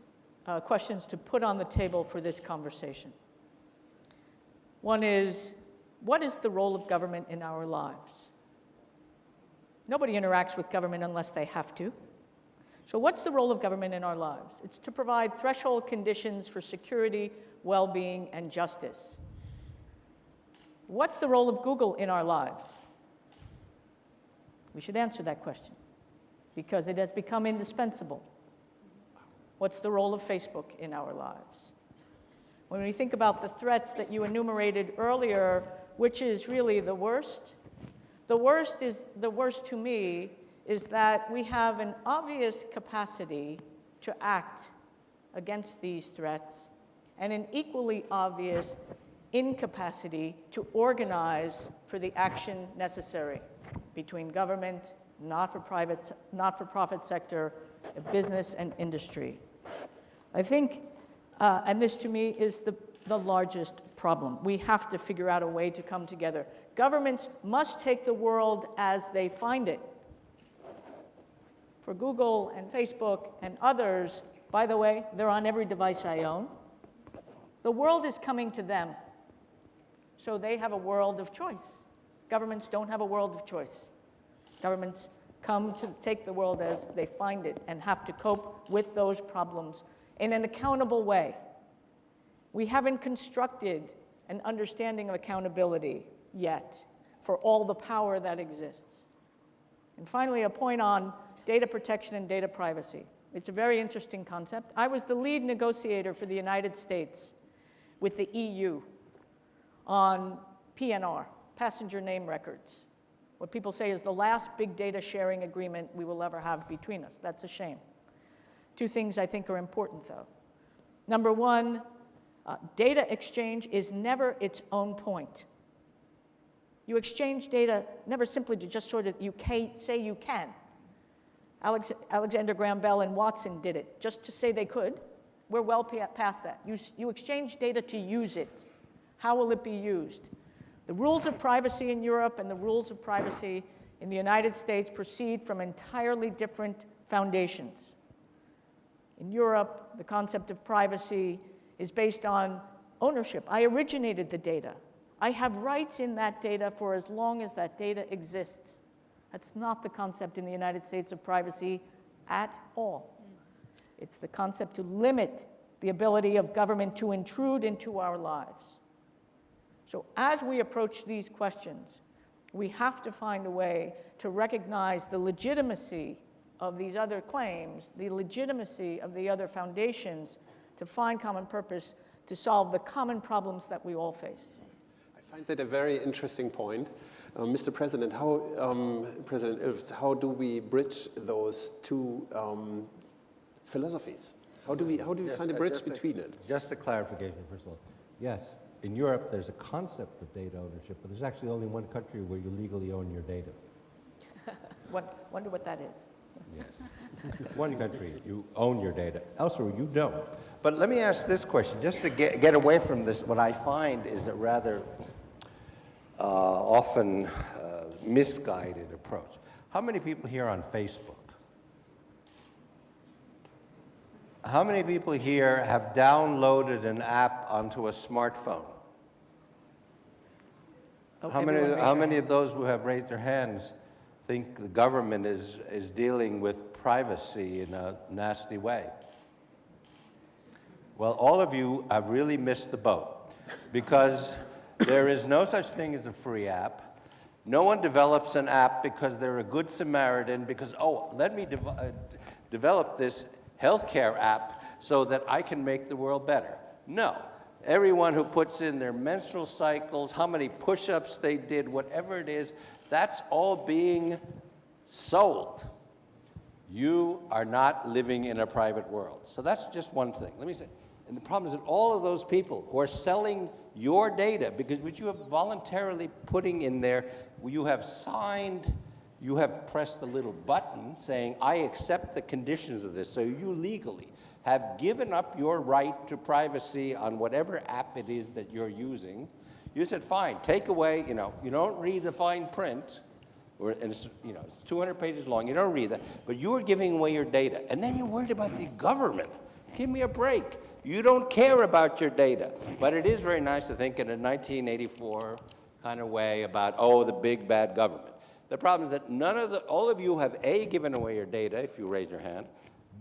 questions to put on the table for this conversation. One is, what is the role of government in our lives? Nobody interacts with government unless they have to. So what's the role of government in our lives? It's to provide threshold conditions for security, well-being, and justice. What's the role of Google in our lives? We should answer that question because it has become indispensable. What's the role of Facebook in our lives? When we think about the threats that you enumerated earlier, which is really the worst? The worst to me is that we have an obvious capacity to act against these threats and an equally obvious incapacity to organize for the action necessary between government, not-for-profit sector, business and industry. I think, and this to me is the largest problem. We have to figure out a way to come together. Governments must take the world as they find it. For Google and Facebook and others, by the way, they're on every device I own. The world is coming to them, so they have a world of choice. Governments don't have a world of choice. Governments come to take the world as they find it and have to cope with those problems in an accountable way. We haven't constructed an understanding of accountability yet for all the power that exists. And finally, a point on data protection and data privacy. It's a very interesting concept. I was the lead negotiator for the United States with the EU on PNR, passenger name records. What people say is the last big data sharing agreement we will ever have between us. That's a shame. Two things I think are important, though. Number one, data exchange is never its own point. You exchange data never simply to just sort of say you can. Alexander Graham Bell and Watson did it just to say they could. We're well past that. You exchange data to use it. How will it be used? The rules of privacy in Europe and the rules of privacy in the United States proceed from entirely different foundations. In Europe, the concept of privacy is based on ownership. I originated the data. I have rights in that data for as long as that data exists. That's not the concept in the United States of privacy at all. It's the concept to limit the ability of government to intrude into our lives. So as we approach these questions, we have to find a way to recognize the legitimacy of these other claims, the legitimacy of the other foundations, to find common purpose to solve the common problems that we all face. I find that a very interesting point. Mr. President, President Ilves, how do we bridge those two philosophies? How do you find a bridge between it? Just a clarification, first of all. Yes, in Europe, there's a concept of data ownership, but there's actually only one country where you legally own your data. Wonder what that is. Yes. One country, you own your data. Elsewhere, you don't. But let me ask this question, just to get away from this. What I find is that rather often misguided approach. How many people here on Facebook? How many people here have downloaded an app onto a smartphone? Oh, How everyone raise their many of hands. those who have raised their hands think the government is dealing with privacy in a nasty way? Well, all of you have really missed the boat, because there is no such thing as a free app. No one develops an app because they're a good Samaritan, because, oh, let me develop this healthcare app so that I can make the world better. No. Everyone who puts in their menstrual cycles, how many push-ups they did, whatever it is, that's all being sold. You are not living in a private world. So that's just one thing. Let me say, and the problem is that all of those people who are selling your data, because what you have voluntarily putting in there, you have signed, you have pressed the little button saying, I accept the conditions of this, so you legally have given up your right to privacy on whatever app it is that you're using. You said, fine, take away, you don't read the fine print, and it's 200 pages long, you don't read that, but you are giving away your data. And then you're worried about the government. Give me a break. You don't care about your data. But it is very nice to think in a 1984 kind of way about, oh, the big bad government. The problem is that all of you have A, given away your data, if you raise your hand,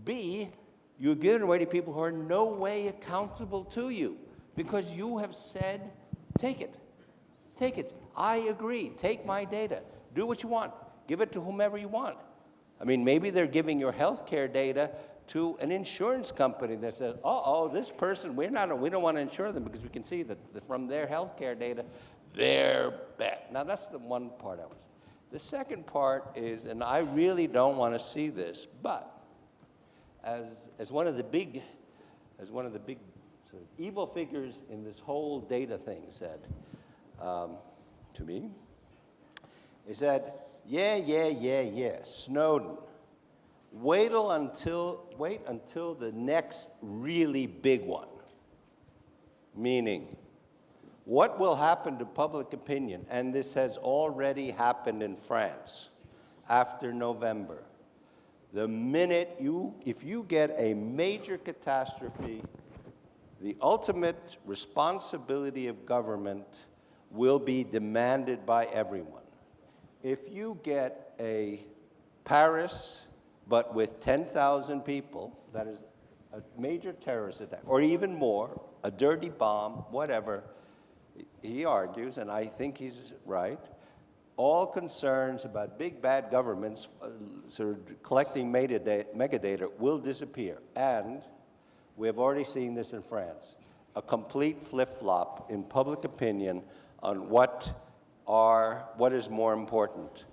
B, you're giving away to people who are no way accountable to you, because you have said, take it. Take it. I agree. Take my data. Do what you want. Give it to whomever you want. I mean, maybe they're giving your healthcare data to an insurance company that says, this person, we don't want to insure them because we can see that from their healthcare data, they're bad. Now, that's the one part I would say. The second part is, and I really don't want to see this, but as one of the big sort of evil figures in this whole data thing said to me, he said, yeah, Snowden. Wait until the next really big one. Meaning, what will happen to public opinion? And this has already happened in France after November. The minute if you get a major catastrophe, the ultimate responsibility of government will be demanded by everyone. If you get a Paris, but with 10,000 people, that is a major terrorist attack, or even more, a dirty bomb, whatever, he argues, and I think he's right, all concerns about big bad governments sort of collecting megadata will disappear. And we have already seen this in France, a complete flip-flop in public opinion on what is more important,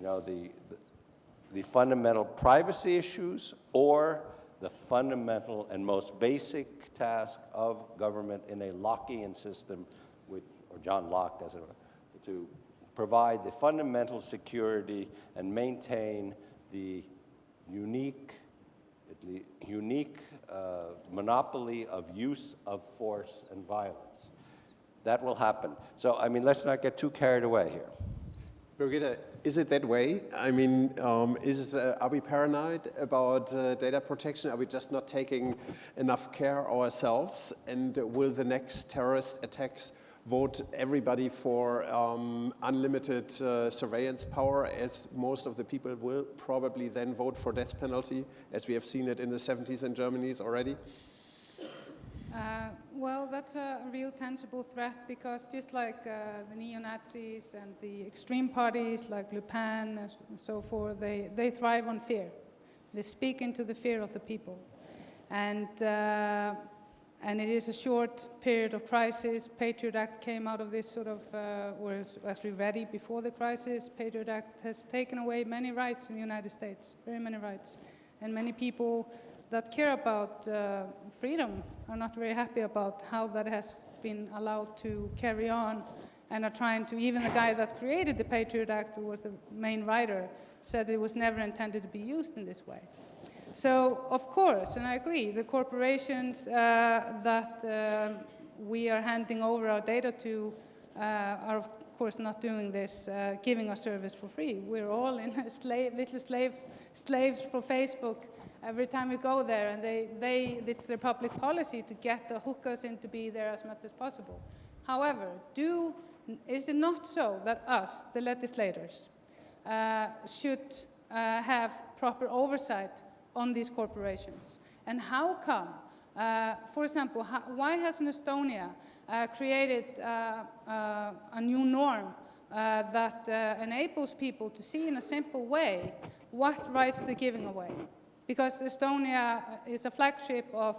the fundamental privacy issues or the fundamental and most basic task of government in a Lockean system, or John Locke as it were, to provide the fundamental security and maintain the unique monopoly of use of force and violence. That will happen. So, let's not get too carried away here. Birgitta, is it that way? Are we paranoid about data protection? Are we just not taking enough care ourselves? And will the next terrorist attacks vote everybody for unlimited surveillance power, as most of the people will probably then vote for death penalty, as we have seen it in the 70s in Germany already? Well, that's a real tangible threat, because just like the neo-Nazis and the extreme parties like Le Pen and so forth, they thrive on fear. They speak into the fear of the people. And it is a short period of crisis. Patriot Act came out of this sort of, was actually ready before the crisis. Patriot Act has taken away many rights in the United States, very many rights. And many people that care about freedom are not very happy about how that has been allowed to carry on, and are trying to, even the guy that created the Patriot Act, who was the main writer, said it was never intended to be used in this way. So, of course, and I agree, the corporations that we are handing over our data to are of course, not doing this, giving our service for free. We're all in little slaves for Facebook every time we go there, and it's their public policy to get the hookers in to be there as much as possible. However, is it not so that us, the legislators, should have proper oversight on these corporations? And how come, for example, why hasn't Estonia created a new norm that enables people to see in a simple way what rights they're giving away? Because Estonia is a flagship of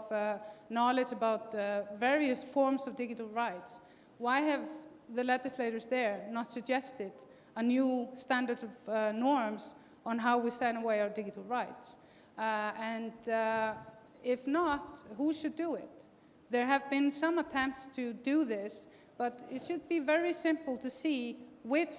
knowledge about various forms of digital rights. Why have the legislators there not suggested a new standard of norms on how we sign away our digital rights? And if not, who should do it? There have been some attempts to do this, but it should be very simple to see which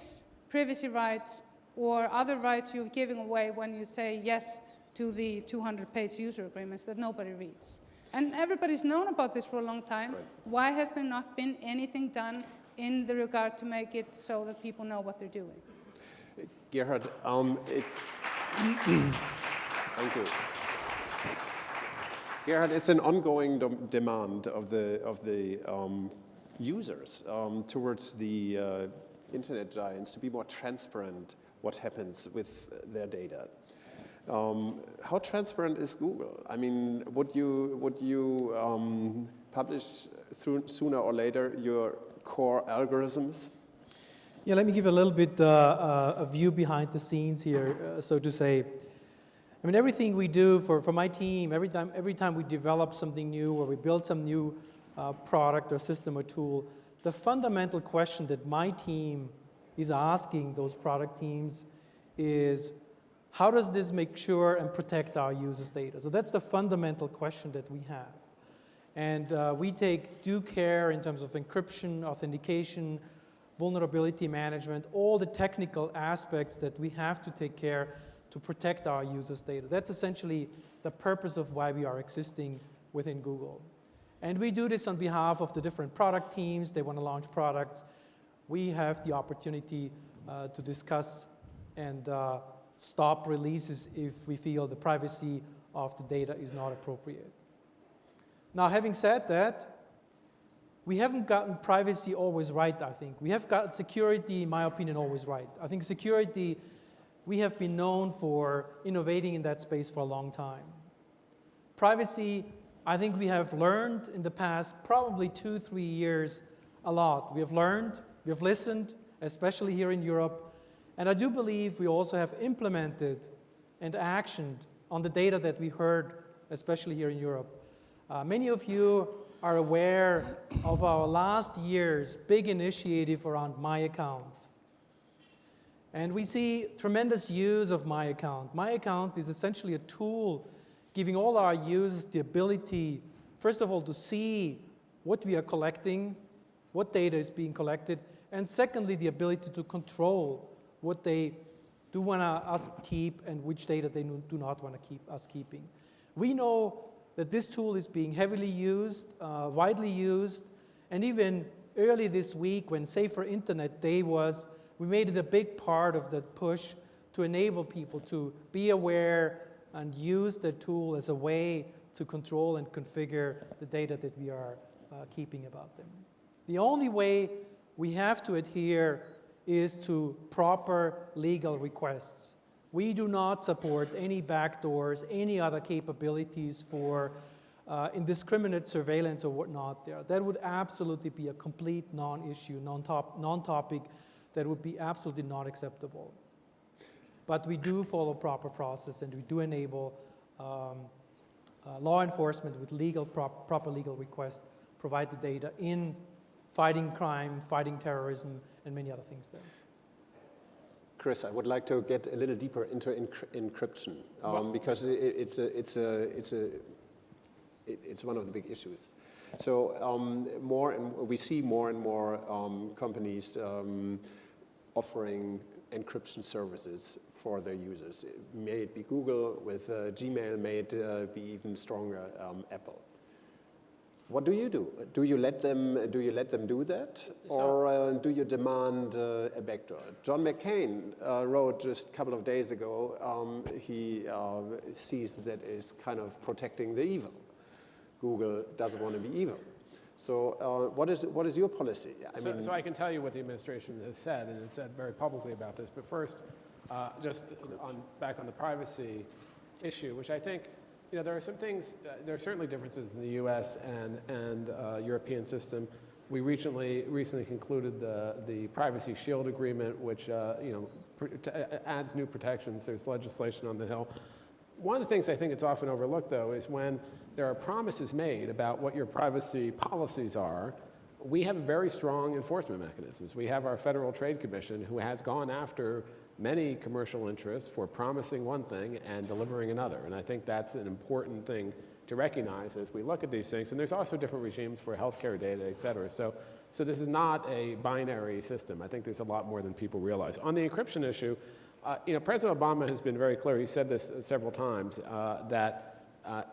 privacy rights or other rights you're giving away when you say yes to the 200-page user agreements that nobody reads. And everybody's known about this for a long time. Right. Why has there not been anything done in the regard to make it so that people know what they're doing? Gerhard, it's... Thank you. Gerhard, it's an ongoing demand of the users towards the internet giants to be more transparent what happens with their data. How transparent is Google? I mean, would you publish sooner or later your core algorithms? Yeah, let me give a little bit a view behind the scenes here, so to say. I mean, everything we do for my team, every time we develop something new or we build some new product or system or tool, the fundamental question that my team is asking those product teams is, how does this make sure and protect our users' data? So that's the fundamental question that we have. And we take due care in terms of encryption, authentication, vulnerability management, all the technical aspects that we have to take care to protect our users' data. That's essentially the purpose of why we are existing within Google. And we do this on behalf of the different product teams. They want to launch products. We have the opportunity to discuss and stop releases if we feel the privacy of the data is not appropriate. Now, having said that, we haven't gotten privacy always right, I think. We have got security, in my opinion, always right. I think security, we have been known for innovating in that space for a long time. Privacy, I think we have learned in the past probably 2-3 years a lot. We have learned, we have listened, especially here in Europe, and I do believe we also have implemented and actioned on the data that we heard, especially here in Europe. Many of you are aware of our last year's big initiative around My Account. And we see tremendous use of My Account. My Account is essentially a tool giving all our users the ability, first of all, to see what we are collecting, what data is being collected, and secondly, the ability to control what they do want us keep and which data they do not want to keep us keeping. We know that this tool is being heavily used, widely used, and even early this week when Safer Internet Day was, we made it a big part of that push to enable people to be aware and use the tool as a way to control and configure the data that we are keeping about them. The only way we have to adhere is to proper legal requests. We do not support any backdoors, any other capabilities for indiscriminate surveillance or whatnot there. That would absolutely be a complete non-issue, non-topic that would be absolutely not acceptable. But we do follow proper process and we do enable law enforcement with proper legal requests, provide the data in fighting crime, fighting terrorism, and many other things there. Chris, I would like to get a little deeper into encryption because it's one of the big issues. So we see more and more companies offering encryption services for their users. May it be Google with Gmail, may it be even stronger Apple. What do you do? Do you let them do that, or do you demand a backdoor? John McCain wrote just a couple of days ago. He sees that as kind of protecting the evil. Google doesn't want to be evil. So what is your policy? So I can tell you what the administration has said, and it's said very publicly about this. But first, back on the privacy issue, which I think, there are some things, there are certainly differences in the U.S. and European system. We recently concluded the Privacy Shield Agreement, which adds new protections. There's legislation on the Hill. One of the things I think it's often overlooked, though, is when there are promises made about what your privacy policies are, we have very strong enforcement mechanisms. We have our Federal Trade Commission, who has gone after many commercial interests for promising one thing and delivering another. And I think that's an important thing to recognize as we look at these things. And there's also different regimes for healthcare data, et cetera. So this is not a binary system. I think there's a lot more than people realize. On the encryption issue, President Obama has been very clear. He said this several times, that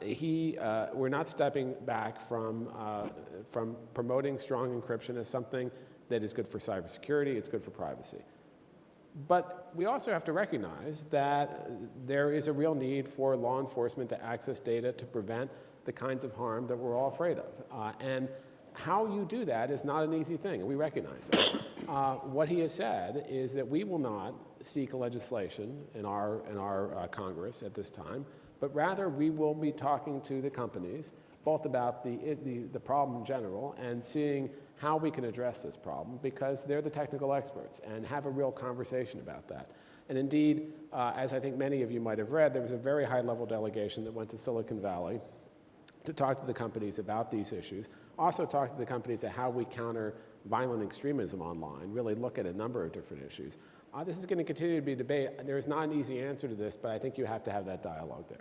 we're not stepping back from promoting strong encryption as something that is good for cybersecurity, it's good for privacy. But we also have to recognize that there is a real need for law enforcement to access data to prevent the kinds of harm that we're all afraid of. And how you do that is not an easy thing, and we recognize that. What he has said is that we will not seek legislation in our Congress at this time, but rather we will be talking to the companies both about the problem in general and seeing how we can address this problem, because they're the technical experts, and have a real conversation about that. And indeed, as I think many of you might have read, there was a very high-level delegation that went to Silicon Valley to talk to the companies about these issues, also talk to the companies about how we counter violent extremism online, really look at a number of different issues. This is going to continue to be a debate. There is not an easy answer to this, but I think you have to have that dialogue there.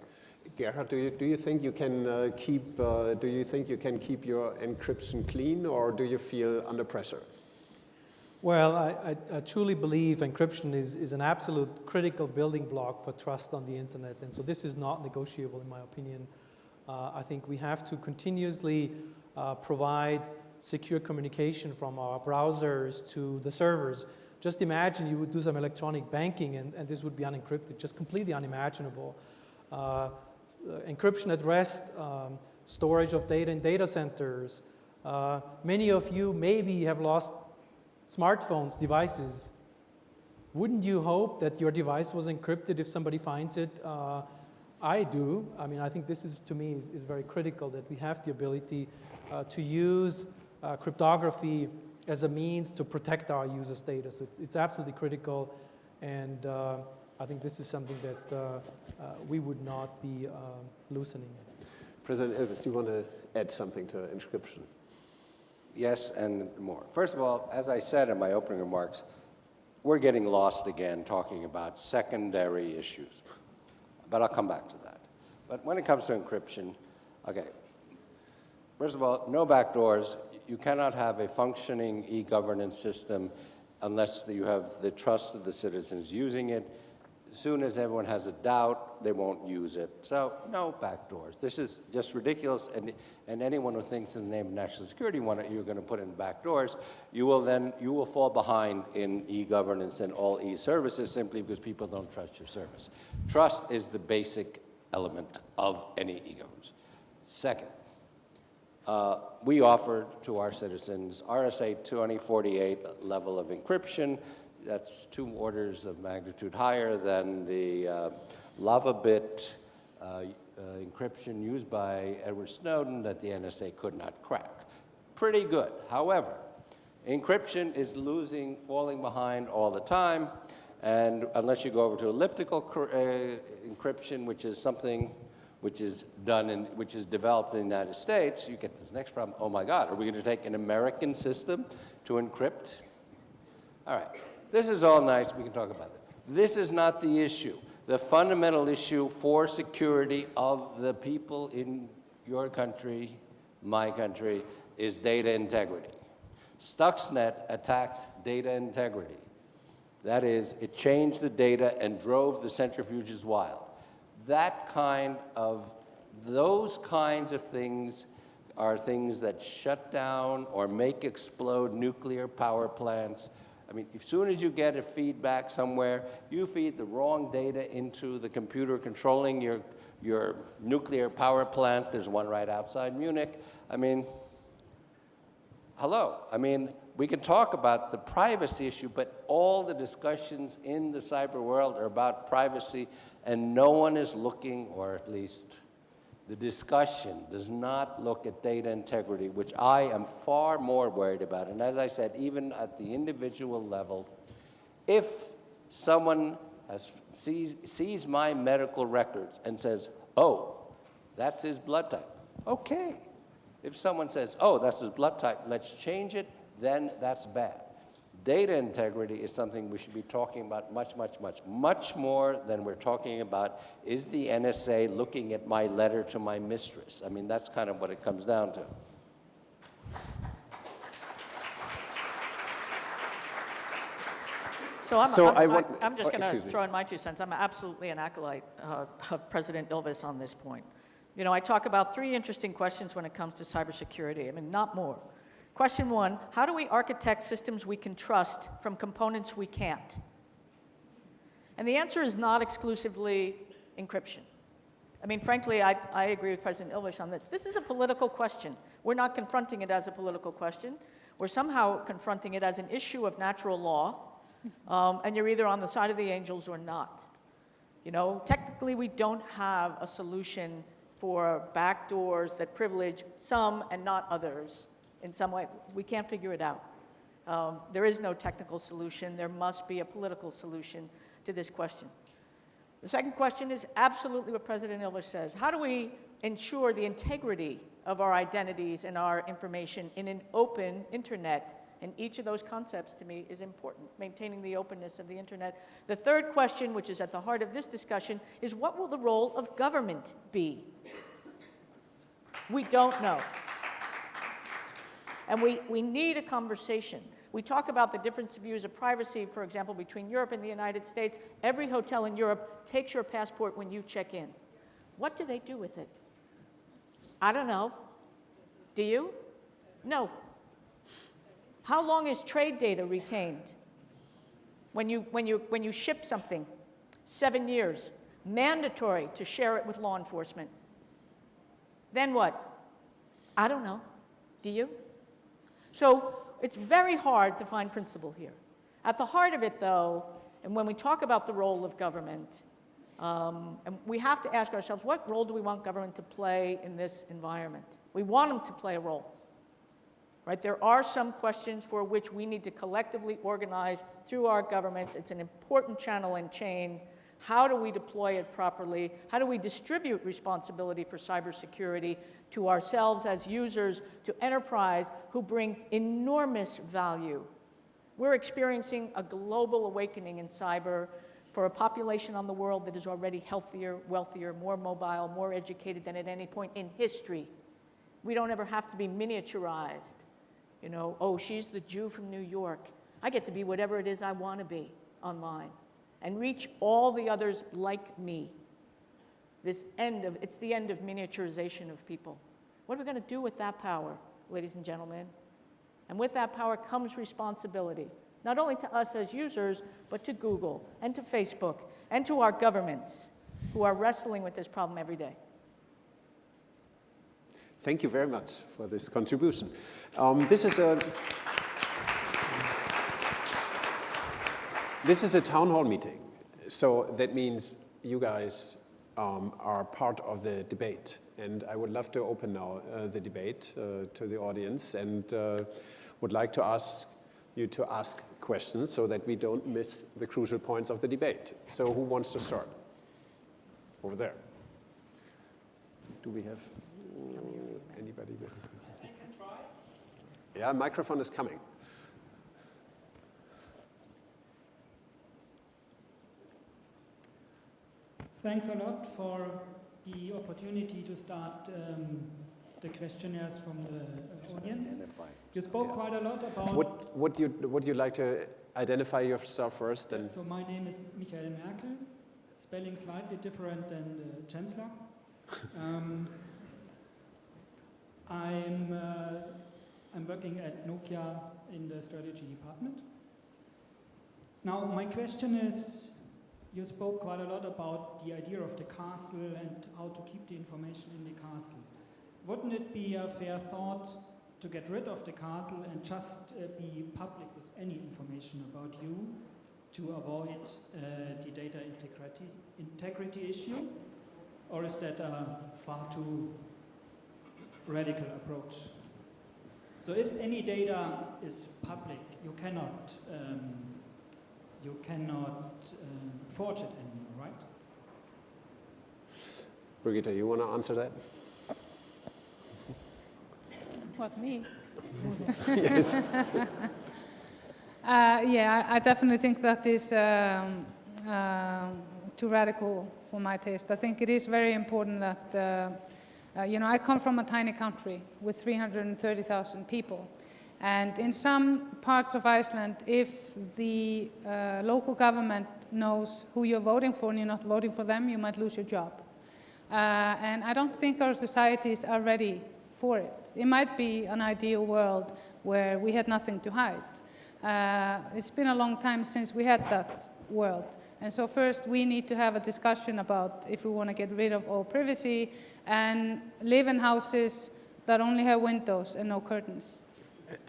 Gerhard, do you think you can keep your encryption clean, or do you feel under pressure? Well, I truly believe encryption is an absolute critical building block for trust on the internet, and so this is not negotiable in my opinion. I think we have to continuously provide secure communication from our browsers to the servers. Just imagine you would do some electronic banking and this would be unencrypted, just completely unimaginable. Encryption at rest, storage of data in data centers. Many of you maybe have lost smartphones, devices. Wouldn't you hope that your device was encrypted if somebody finds it? I do. I mean, I think this is, to me, is very critical, that we have the ability to use cryptography as a means to protect our users' data. So it's absolutely critical, and I think this is something that we would not be loosening. President Ilves, do you want to add something to encryption? Yes, and more. First of all, as I said in my opening remarks, we're getting lost again talking about secondary issues. But I'll come back to that. But when it comes to encryption, okay, first of all, no backdoors. You cannot have a functioning e-governance system unless you have the trust of the citizens using it. As soon as everyone has a doubt, they won't use it. So no backdoors. This is just ridiculous, and anyone who thinks in the name of national security you're going to put in backdoors, you will fall behind in e-governance and all e-services simply because people don't trust your service. Trust is the basic element of any e-governance. Second, we offer to our citizens RSA 2048 level of encryption. That's 2 orders of magnitude higher than the lava bit encryption used by Edward Snowden that the NSA could not crack. Pretty good. However, encryption is falling behind all the time, and unless you go over to elliptical encryption, which is something which is developed in the United States, you get this next problem. Oh my God, are we going to take an American system to encrypt? All right, this is all nice, we can talk about it. This is not the issue. The fundamental issue for security of the people in your country, my country, is data integrity. Stuxnet attacked data integrity. That is, it changed the data and drove the centrifuges wild. Those kinds of things are things that shut down or make explode nuclear power plants. I mean, as soon as you get a feedback somewhere, you feed the wrong data into the computer controlling your nuclear power plant. There's one right outside Munich. I mean, hello. I mean, we can talk about the privacy issue, but all the discussions in the cyber world are about privacy, and no one is looking, or at least the discussion does not look at data integrity, which I am far more worried about. And as I said, even at the individual level, if someone sees my medical records and says, oh, that's his blood type, okay. If someone says, oh, that's his blood type, let's change it, then that's bad. Data integrity is something we should be talking about much, much, much, much more than we're talking about, is the NSA looking at my letter to my mistress? I mean, that's kind of what it comes down to. I'm just going to throw in my 2 cents. I'm absolutely an acolyte of President Ilves on this point. You know, I talk about 3 interesting questions when it comes to cybersecurity. I mean, not more. Question 1, how do we architect systems we can trust from components we can't? And the answer is not exclusively encryption. I mean, frankly, I agree with President Ilves on this. This is a political question. We're not confronting it as a political question. We're somehow confronting it as an issue of natural law, and you're either on the side of the angels or not. You know, technically, we don't have a solution for backdoors that privilege some and not others. In some way, we can't figure it out. There is no technical solution. There must be a political solution to this question. The second question is absolutely what President Ilves says. How do we ensure the integrity of our identities and our information in an open internet? And each of those concepts, to me, is important, maintaining the openness of the internet. The third question, which is at the heart of this discussion, is what will the role of government be? We don't know. And we need a conversation. We talk about the difference of views of privacy, for example, between Europe and the United States. Every hotel in Europe takes your passport when you check in. What do they do with it? I don't know. Do you? No. How long is trade data retained? When you ship something, 7 years. Mandatory to share it with law enforcement. Then what? I don't know. Do you? So it's very hard to find principle here. At the heart of it, though, and when we talk about the role of government, and we have to ask ourselves, what role do we want government to play in this environment? We want them to play a role. Right? There are some questions for which we need to collectively organize through our governments. It's an important channel and chain. How do we deploy it properly? How do we distribute responsibility for cybersecurity to ourselves as users, to enterprise who bring enormous value? We're experiencing a global awakening in cyber for a population on the world that is already healthier, wealthier, more mobile, more educated than at any point in history. We don't ever have to be miniaturized. You know, oh, she's the Jew from New York. I get to be whatever it is I want to be online and reach all the others like me. It's the end of miniaturization of people. What are we going to do with that power, ladies and gentlemen? And with that power comes responsibility, not only to us as users, but to Google and to Facebook and to our governments who are wrestling with this problem every day. Thank you very much for this contribution. This is a town hall meeting, so that means you guys are part of the debate. And I would love to open now the debate to the audience, and would like to ask you to ask questions so that we don't miss the crucial points of the debate. So who wants to start? Over there. Do we have anybody with? I can try. Yeah, microphone is coming. Thanks a lot for the opportunity to start the questionnaires from the audience. You spoke quite a lot about... Would you like to identify yourself first? And so my name is Michael Merkel, spelling slightly different than the Chancellor. I'm working at Nokia in the strategy department. Now, my question is, you spoke quite a lot about the idea of the castle and how to keep the information in the castle. Wouldn't it be a fair thought to get rid of the castle and just be public with any information about you to avoid the data integrity issue? Or is that a far too radical approach? So if any data is public, you cannot forge it anymore, right? Birgitta, you want to answer that? What, me? Yes. Yeah, I definitely think that is too radical for my taste. I think it is very important that, I come from a tiny country with 330,000 people. And in some parts of Iceland, if the local government knows who you're voting for and you're not voting for them, you might lose your job. And I don't think our societies are ready for it. It might be an ideal world where we had nothing to hide. It's been a long time since we had that world. And so first we need to have a discussion about if we want to get rid of all privacy and live in houses that only have windows and no curtains.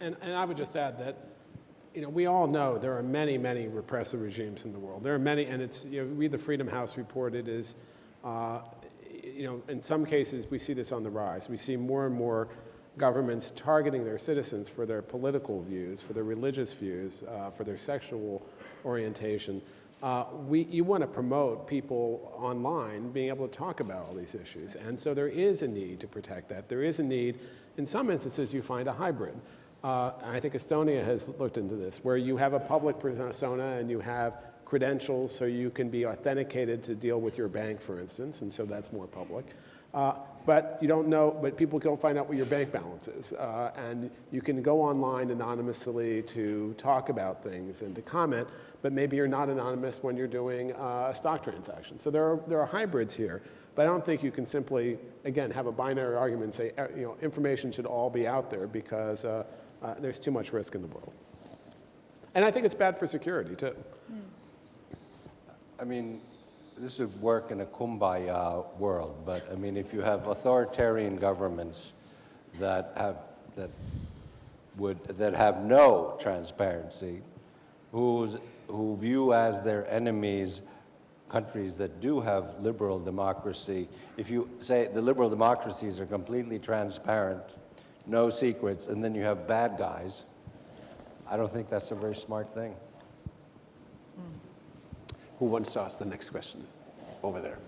And I would just add that, we all know there are many, many repressive regimes in the world. There are many, and it's, read the Freedom House report, it is, in some cases we see this on the rise. We see more and more governments targeting their citizens for their political views, for their religious views, for their sexual orientation. You want to promote people online being able to talk about all these issues. And so there is a need to protect that. There is a need, in some instances you find a hybrid. And I think Estonia has looked into this, where you have a public persona and you have credentials so you can be authenticated to deal with your bank, for instance, and so that's more public. But you don't know, but people don't find out what your bank balance is. And you can go online anonymously to talk about things and to comment, but maybe you're not anonymous when you're doing a stock transaction. So there are hybrids here, but I don't think you can simply, again, have a binary argument and say, information should all be out there because there's too much risk in the world. And I think it's bad for security, too. I mean, this would work in a kumbaya world, but I mean, if you have authoritarian governments that have no transparency, who view as their enemies countries that do have liberal democracy, if you say the liberal democracies are completely transparent, no secrets, and then you have bad guys, I don't think that's a very smart thing. Who wants to ask the next question? Over there.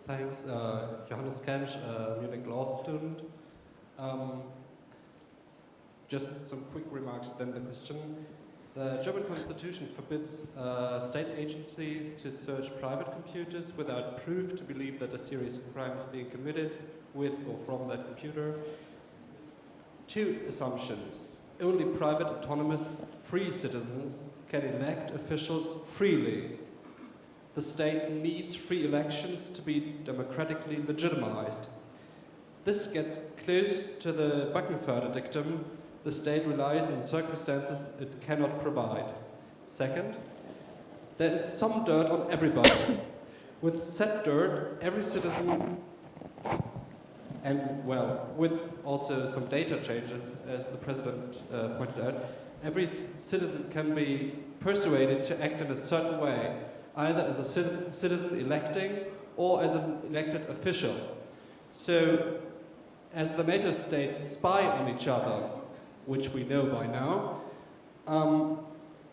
Thanks. Johannes Kensch, Munich law student. Just some quick remarks, then the question. The German constitution forbids state agencies to search private computers without proof to believe that a serious crime is being committed with or from that computer. Two assumptions. Only private, autonomous, free citizens can elect officials freely. The state needs free elections to be democratically legitimized. This gets close to the Backenförde dictum: the state relies on circumstances it cannot provide. Second, there is some dirt on everybody. With said dirt, every citizen, and with also some data changes, as the president pointed out, every citizen can be persuaded to act in a certain way, either as a citizen electing or as an elected official. So, as the NATO states spy on each other, which we know by now,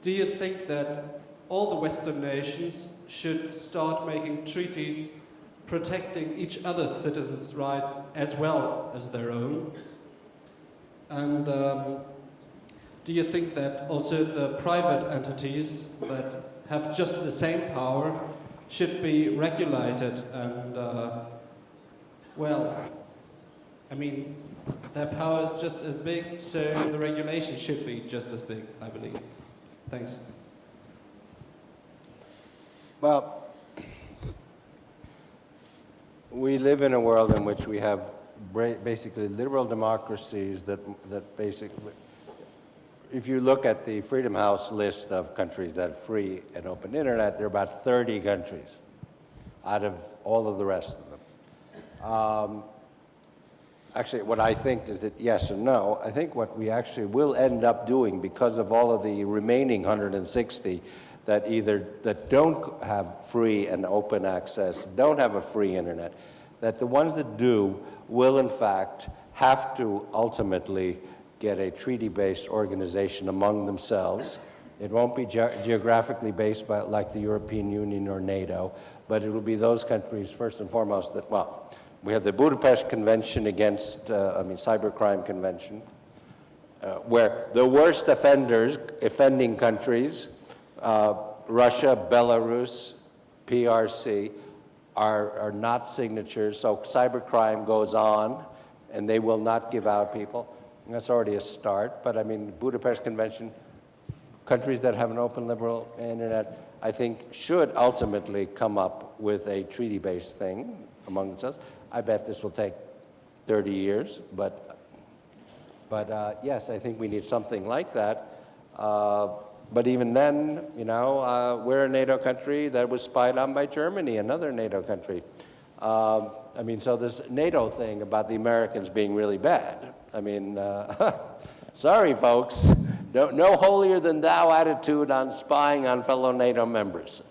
do you think that all the Western nations should start making treaties protecting each other's citizens' rights as well as their own? And do you think that also the private entities that have just the same power should be regulated and, their power is just as big, so the regulation should be just as big, I believe. Thanks. Well, we live in a world in which we have basically liberal democracies that basically, if you look at the Freedom House list of countries that have free and open internet, there are about 30 countries out of all of the rest of them. Actually, what I think is that yes and no. I think what we actually will end up doing, because of all of the remaining 160 that don't have free and open access, don't have a free internet, that the ones that do will in fact have to ultimately get a treaty-based organization among themselves. It won't be geographically based like the European Union or NATO, but it will be those countries first and foremost that, well, we have the Budapest Convention against, Cybercrime Convention, where the worst offending countries, Russia, Belarus, PRC, are not signatures, so cybercrime goes on, and they will not give out people. And that's already a start, but I mean, Budapest Convention, countries that have an open liberal internet, I think should ultimately come up with a treaty-based thing among themselves. I bet this will take 30 years, but yes, I think we need something like that. But even then, we're a NATO country that was spied on by Germany, another NATO country. So this NATO thing about the Americans being really bad, sorry, folks, no holier than thou attitude on spying on fellow NATO members.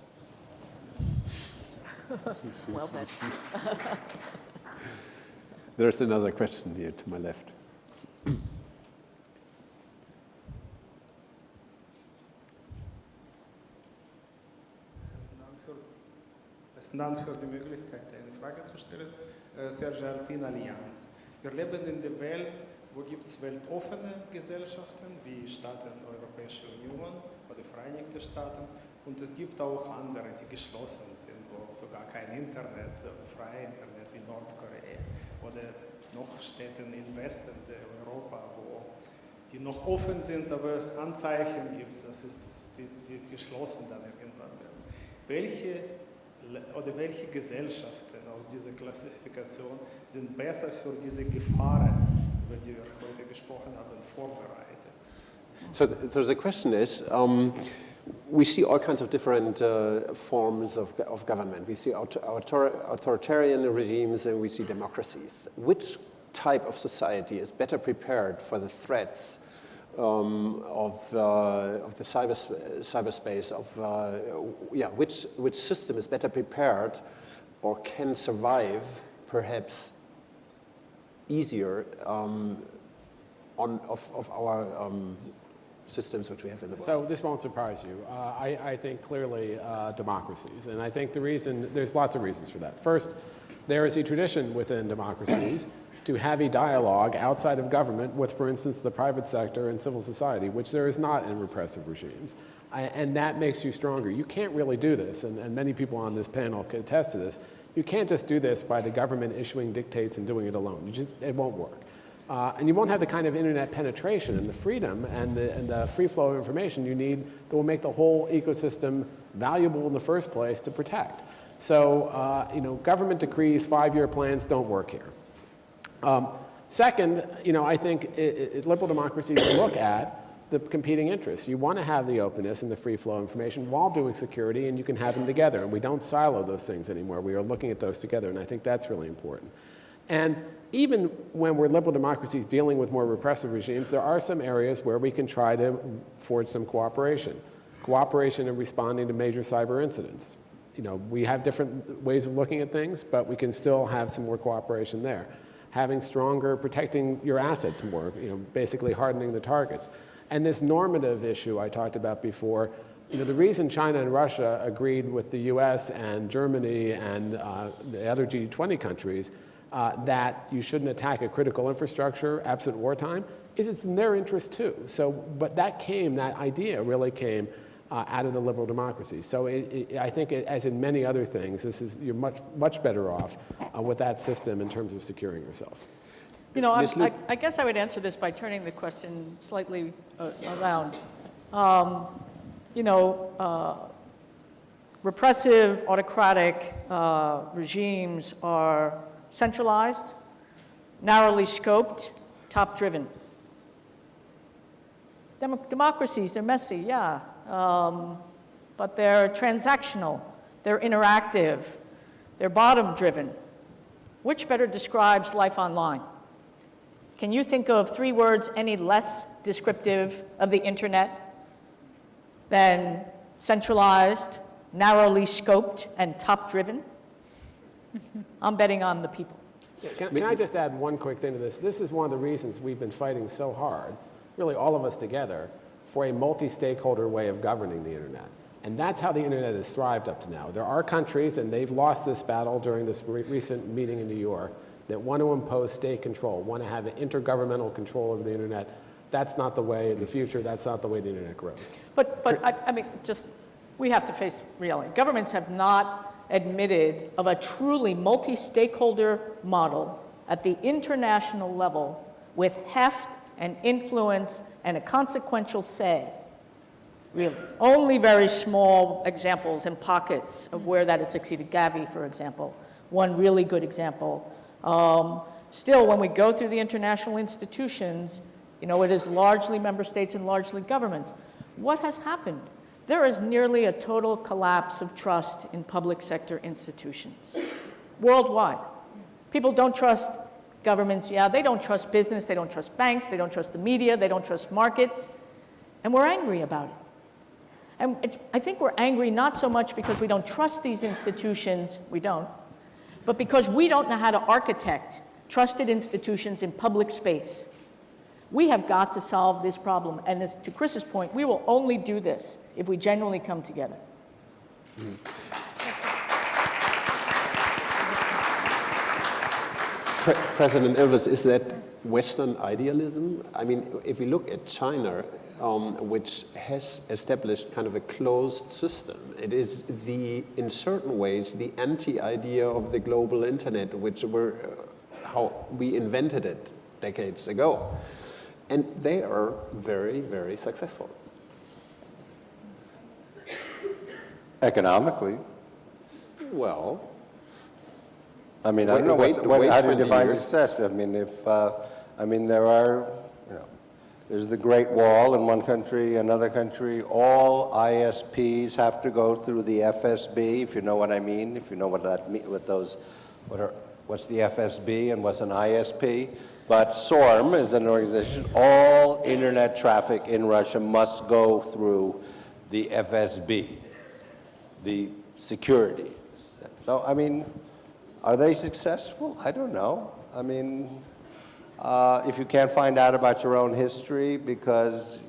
Well then. There's another question here to my left. Besten Dank für die Möglichkeit, eine Frage zu stellen. Serge Alpin Allianz. Wir leben in der Welt, wo gibt es weltoffene Gesellschaften, wie Staaten der Europäischen Union oder Vereinigte Staaten. Und es gibt auch andere, die geschlossen sind, wo sogar kein Internet, freie Internet wie Nordkorea oder noch Städte im Westen Europa, wo die noch offen sind, aber Anzeichen gibt, dass sie geschlossen dann irgendwann werden. Welche Gesellschaften aus dieser Klassifikation sind besser für diese Gefahren, über die wir heute gesprochen haben, vorbereitet? So the question is, we see all kinds of different forms of government. We see authoritarian regimes and we see democracies. Which type of society is better prepared for the threats of the cyberspace? Which system is better prepared or can survive perhaps easier of our systems which we have in the world? So this won't surprise you. I think clearly democracies, and I think there's lots of reasons for that. First, there is a tradition within democracies to have a dialogue outside of government with, for instance, the private sector and civil society, which there is not in repressive regimes. And that makes you stronger. You can't really do this, and many people on this panel can attest to this. You can't just do this by the government issuing dictates and doing it alone. It won't work. And you won't have the kind of internet penetration and the freedom and the free flow of information you need that will make the whole ecosystem valuable in the first place to protect. So, government decrees, 5-year plans don't work here. Second, I think liberal democracies look at the competing interests. You want to have the openness and the free flow of information while doing security, and you can have them together. And we don't silo those things anymore. We are looking at those together, and I think that's really important. And even when we're liberal democracies dealing with more repressive regimes, there are some areas where we can try to forge some cooperation. Cooperation in responding to major cyber incidents. We have different ways of looking at things, but we can still have some more cooperation there. Having stronger, protecting your assets more, basically hardening the targets. And this normative issue I talked about before, the reason China and Russia agreed with the US and Germany and the other G20 countries that you shouldn't attack a critical infrastructure absent wartime is it's in their interest too. But that idea really came out of the liberal democracies. So I think, as in many other things, you're much better off with that system in terms of securing yourself. I guess I would answer this by turning the question slightly repressive, autocratic regimes are centralized, narrowly scoped, top-driven. Democracies, they're messy, yeah, but they're transactional, they're interactive, they're bottom-driven. Which better describes life online? Can you think of 3 words any less descriptive of the internet than centralized, narrowly scoped, and top-driven? I'm betting on the people. Yeah, can I just add one quick thing to this? This is one of the reasons we've been fighting so hard, really all of us together, for a multi-stakeholder way of governing the internet. And that's how the internet has thrived up to now. There are countries, and they've lost this battle during this recent meeting in New York, that want to impose state control, want to have intergovernmental control over the internet. That's not the way of the future. That's not the way the internet grows. But I mean, just, we have to face reality. Governments have not admitted of a truly multi-stakeholder model at the international level with heft and influence and a consequential say. Really. Only very small examples and pockets of where that has succeeded. Gavi, for example, one really good example. Still, when we go through the international institutions, you know, it is largely member states and largely governments. What has happened? There is nearly a total collapse of trust in public sector institutions worldwide. People don't trust governments. Yeah, they don't trust business. They don't trust banks. They don't trust the media. They don't trust markets. And we're angry about it. And I think we're angry not so much because we don't trust these institutions, we don't, but because we don't know how to architect trusted institutions in public space. We have got to solve this problem. And as, to Chris's point, we will only do this if we genuinely come together. President Ilves, is that Western idealism? I mean, if we look at China, which has established kind of a closed system, it is in certain ways, the anti-idea of the global internet, which how we invented it decades ago. And they are very, very successful. Economically. Well, I mean, I don't know how do you define success? I mean, there are, there's the Great Wall in one country, another country. All ISPs have to go through the FSB, if you know what I mean, if you know what that means, what's the FSB and what's an ISP. But SORM is an organization. All internet traffic in Russia must go through the FSB, the security. So, I mean, are they successful? I don't know. I mean, if you can't find out about your own history because,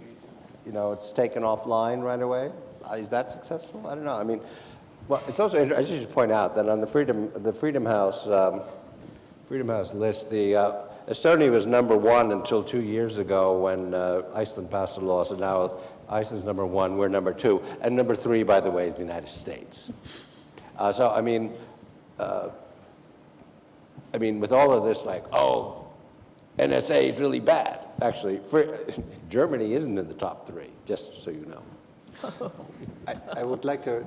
it's taken offline right away, is that successful? I don't know. I mean, well, it's also interesting, I should point out that on the Freedom House list, Estonia was #1 until 2 years ago when Iceland passed a law. So now Iceland's #1, we're #2, and #3, by the way, is the United States. So I mean, with all of this, like, NSA is really bad. Actually, Germany isn't in the top 3, just so you know. I would like to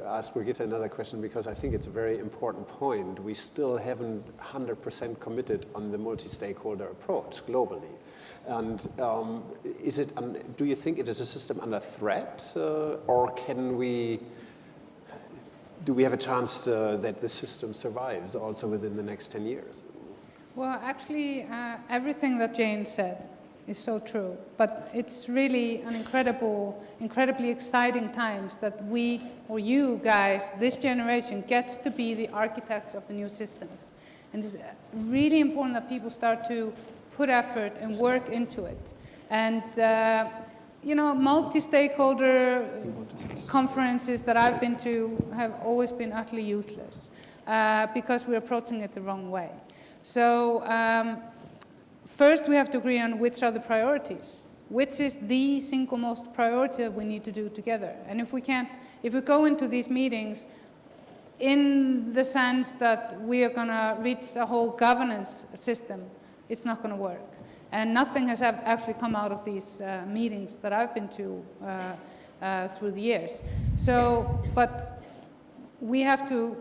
ask Birgitta another question, because I think it's a very important point. We still haven't 100% committed on the multi-stakeholder approach globally. And do you think it is a system under threat, or do we have a chance that the system survives also within the next 10 years? Well, actually, everything that Jane said is so true, but it's really an incredibly exciting times that we, or you guys, this generation, gets to be the architects of the new systems. And it's really important that people start to put effort and work into it. And, multi-stakeholder conferences that I've been to have always been utterly useless because we're approaching it the wrong way. So, first, we have to agree on which are the priorities. Which is the single most priority that we need to do together? And if we go into these meetings in the sense that we are going to reach a whole governance system, it's not going to work. And nothing has actually come out of these meetings that I've been to through the years. So, but we have to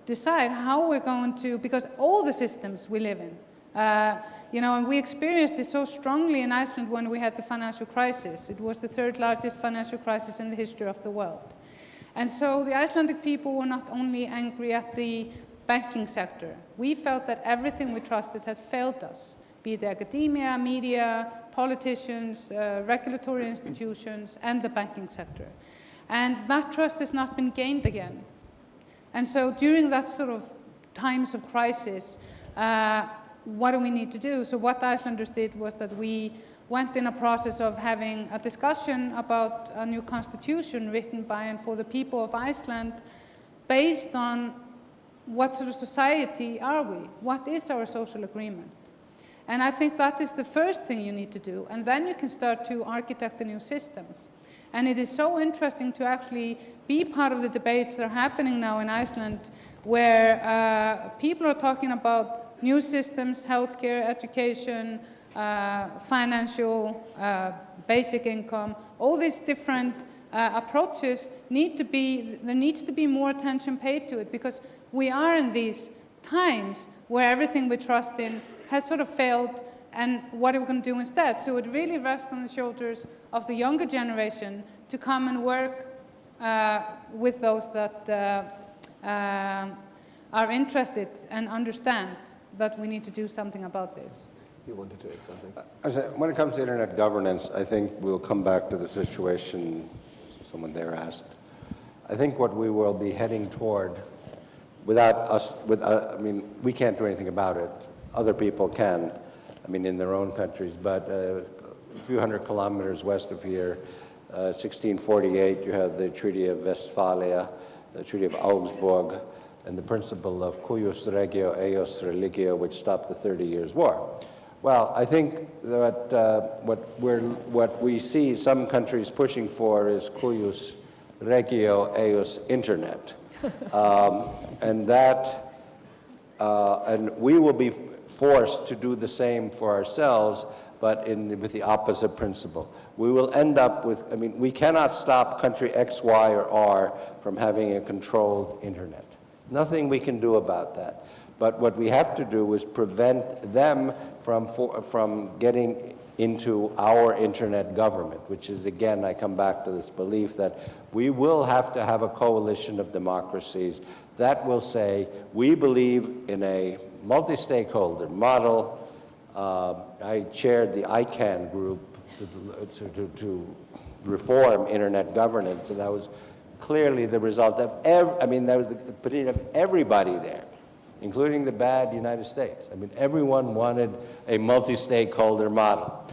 decide how we're going to, because all the systems we live in, and we experienced this so strongly in Iceland when we had the financial crisis. It was the third largest financial crisis in the history of the world. And so the Icelandic people were not only angry at the banking sector. We felt that everything we trusted had failed us, be it the academia, media, politicians, regulatory institutions, and the banking sector. And that trust has not been gained again. And so during that sort of times of crisis, what do we need to do? So what the Icelanders did was that we went in a process of having a discussion about a new constitution written by and for the people of Iceland based on what sort of society are we? What is our social agreement? And I think that is the first thing you need to do. And then you can start to architect the new systems. And it is so interesting to actually be part of the debates that are happening now in Iceland, where people are talking about new systems, healthcare, education, financial, basic income. All these different approaches there needs to be more attention paid to it, because we are in these times where everything we trust in has sort of failed, and what are we going to do instead? So it really rests on the shoulders of the younger generation to come and work with those that are interested and understand that we need to do something about this. You wanted to add something? When it comes to internet governance, I think we'll come back to the situation someone there asked. I think what we will be heading toward, without us, we can't do anything about it. Other people can, in their own countries, but a few hundred kilometers west of here, 1648, you have the Treaty of Westphalia, the Treaty of Augsburg, and the principle of cuius regio eius religio, which stopped the 30 Years' War. Well, I think that what we see some countries pushing for is cuius regio eius internet, and we will be forced to do the same for ourselves, but with the opposite principle. We will end up with, we cannot stop country X, Y, or R from having a controlled internet. Nothing we can do about that. But what we have to do is prevent them from getting into our internet government, which is, again, I come back to this belief that we will have to have a coalition of democracies that will say, we believe in a multi-stakeholder model. I chaired the ICANN group to reform internet governance, and that was clearly the result of that was the opinion of everybody there, including the bad United States. Everyone wanted a multi-stakeholder model.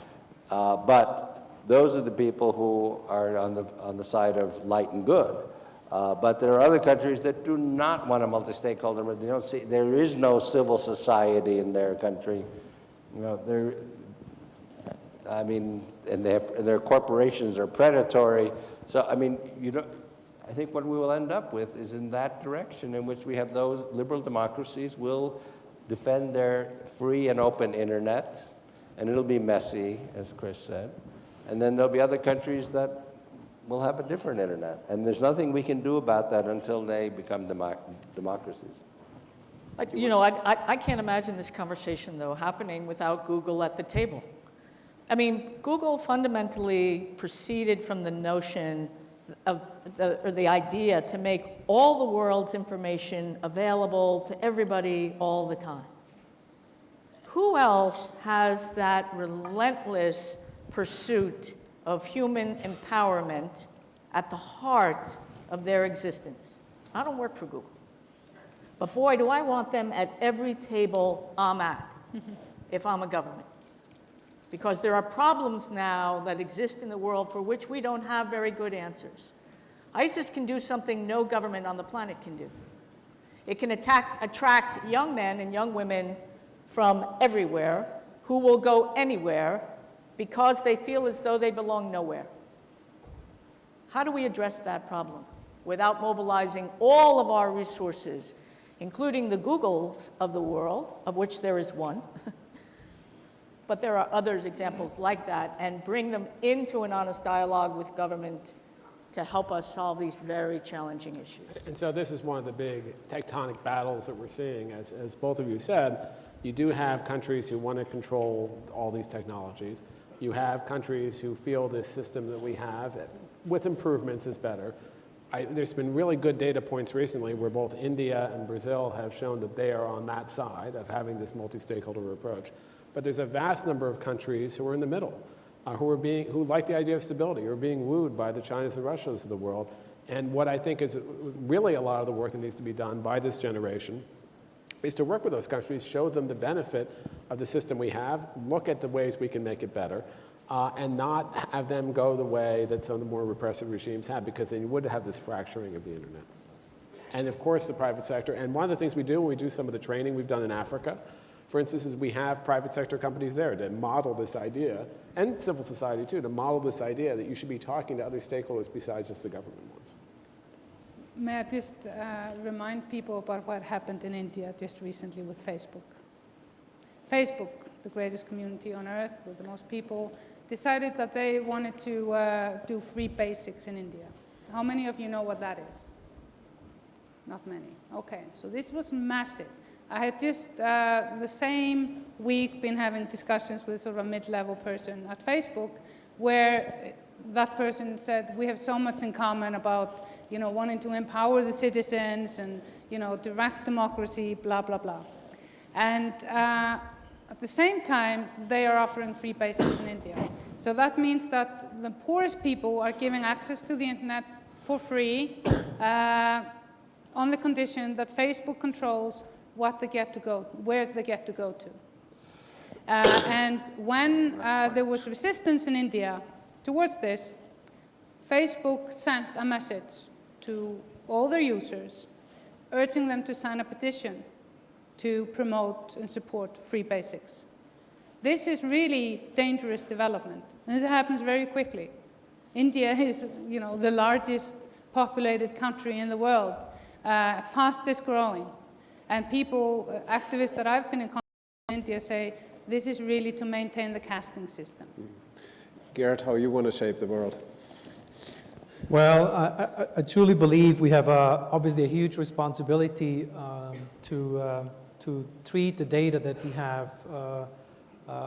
But those are the people who are on the side of light and good. But there are other countries that do not want a multi-stakeholder model. You don't see, there is no civil society in their country. And their corporations are predatory. So, I think what we will end up with is in that direction, in which we have those liberal democracies will defend their free and open internet, and it'll be messy, as Chris said. And then there'll be other countries that will have a different internet. And there's nothing we can do about that until they become democracies. I can't imagine this conversation, though, happening without Google at the table. Google fundamentally proceeded from the notion of the idea to make all the world's information available to everybody all the time. Who else has that relentless pursuit of human empowerment at the heart of their existence? I don't work for Google. But boy, do I want them at every table I'm at if I'm a government. Because there are problems now that exist in the world for which we don't have very good answers. ISIS can do something no government on the planet can do. It can attract young men and young women from everywhere who will go anywhere because they feel as though they belong nowhere. How do we address that problem without mobilizing all of our resources, including the Googles of the world, of which there is one, but there are other examples like that, and bring them into an honest dialogue with government to help us solve these very challenging issues. And so this is one of the big tectonic battles that we're seeing. As both of you said, you do have countries who want to control all these technologies. You have countries who feel this system that we have, with improvements, is better. There's been really good data points recently where both India and Brazil have shown that they are on that side of having this multi-stakeholder approach. But there's a vast number of countries who are in the middle, who like the idea of stability, who are being wooed by the Chinas and Russias of the world. And what I think is really a lot of the work that needs to be done by this generation is to work with those countries, show them the benefit of the system we have, look at the ways we can make it better, and not have them go the way that some of the more repressive regimes have, because then you would have this fracturing of the internet. And of course, the private sector. And one of the things we do when we do some of the training we've done in Africa, for instance, is we have private sector companies there to model this idea, and civil society too, to model this idea that you should be talking to other stakeholders besides just the government ones. May I just remind people about what happened in India just recently with Facebook. Facebook, the greatest community on earth with the most people, decided that they wanted to do free basics in India. How many of you know what that is? Not many. Okay, so this was massive. I had just the same week been having discussions with sort of a mid-level person at Facebook, where that person said, we have so much in common about, wanting to empower the citizens and, direct democracy, blah, blah, blah. And at the same time, they are offering free basics in India. So that means that the poorest people are giving access to the internet for free on the condition that Facebook controls what they get to go, where they get to go to. And when there was resistance in India towards this, Facebook sent a message to all their users, urging them to sign a petition to promote and support free basics. This is really dangerous development, and this happens very quickly. India is, the largest populated country in the world, fastest growing. And people, activists that I've been in contact with in India say, this is really to maintain the casting system. Gerhard, how you want to shape the world? Well, I truly believe we have obviously a huge responsibility to treat the data that we have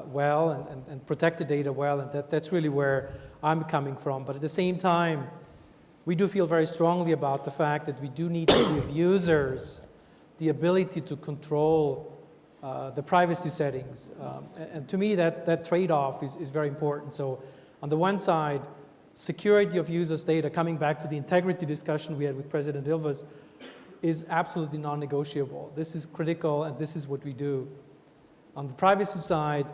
well and protect the data well, and that's really where I'm coming from. But at the same time, we do feel very strongly about the fact that we do need to give users the ability to control the privacy settings. And to me, that trade-off is very important. So on the one side, security of users' data, coming back to the integrity discussion we had with President Ilves, is absolutely non-negotiable. This is critical, and this is what we do. On the privacy side,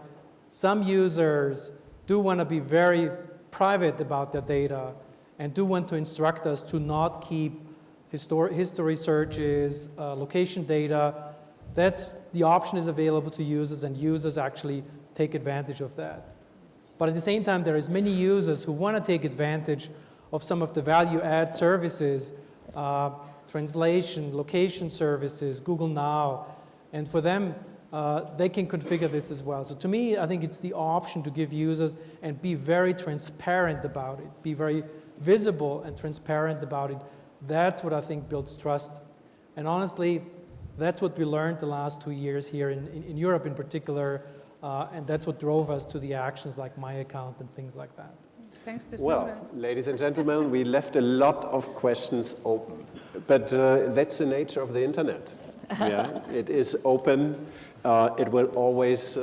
some users do want to be very private about their data and do want to instruct us to not keep history searches, location data. The option is available to users, and users actually take advantage of that. But at the same time, there is many users who want to take advantage of some of the value-add services, translation, location services, Google Now, and for them, they can configure this as well. So to me, I think it's the option to give users and be very transparent about it, be very visible and transparent about it. That's what I think builds trust. And honestly, that's what we learned the last 2 years here in Europe in particular, and that's what drove us to the actions like My Account and things like that. Thanks to Well, ladies and gentlemen, we left a lot of questions open, but that's the nature of the internet. Yeah, it is open. It will always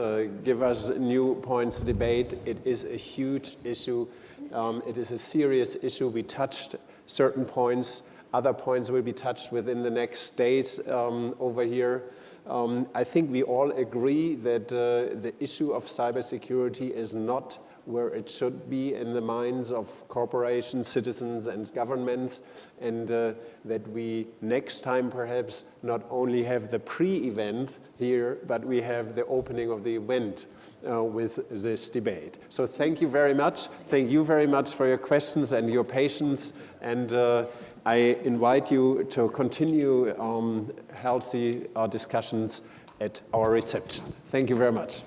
give us new points to debate. It is a huge issue. It is a serious issue. We touched certain points. Other points will be touched within the next days over here. I think we all agree that the issue of cybersecurity is not where it should be in the minds of corporations, citizens, and governments, and that we next time perhaps not only have the pre-event here, but we have the opening of the event with this debate. So thank you very much. Thank you very much for your questions and your patience, and I invite you to continue healthy discussions at our reception. Thank you very much.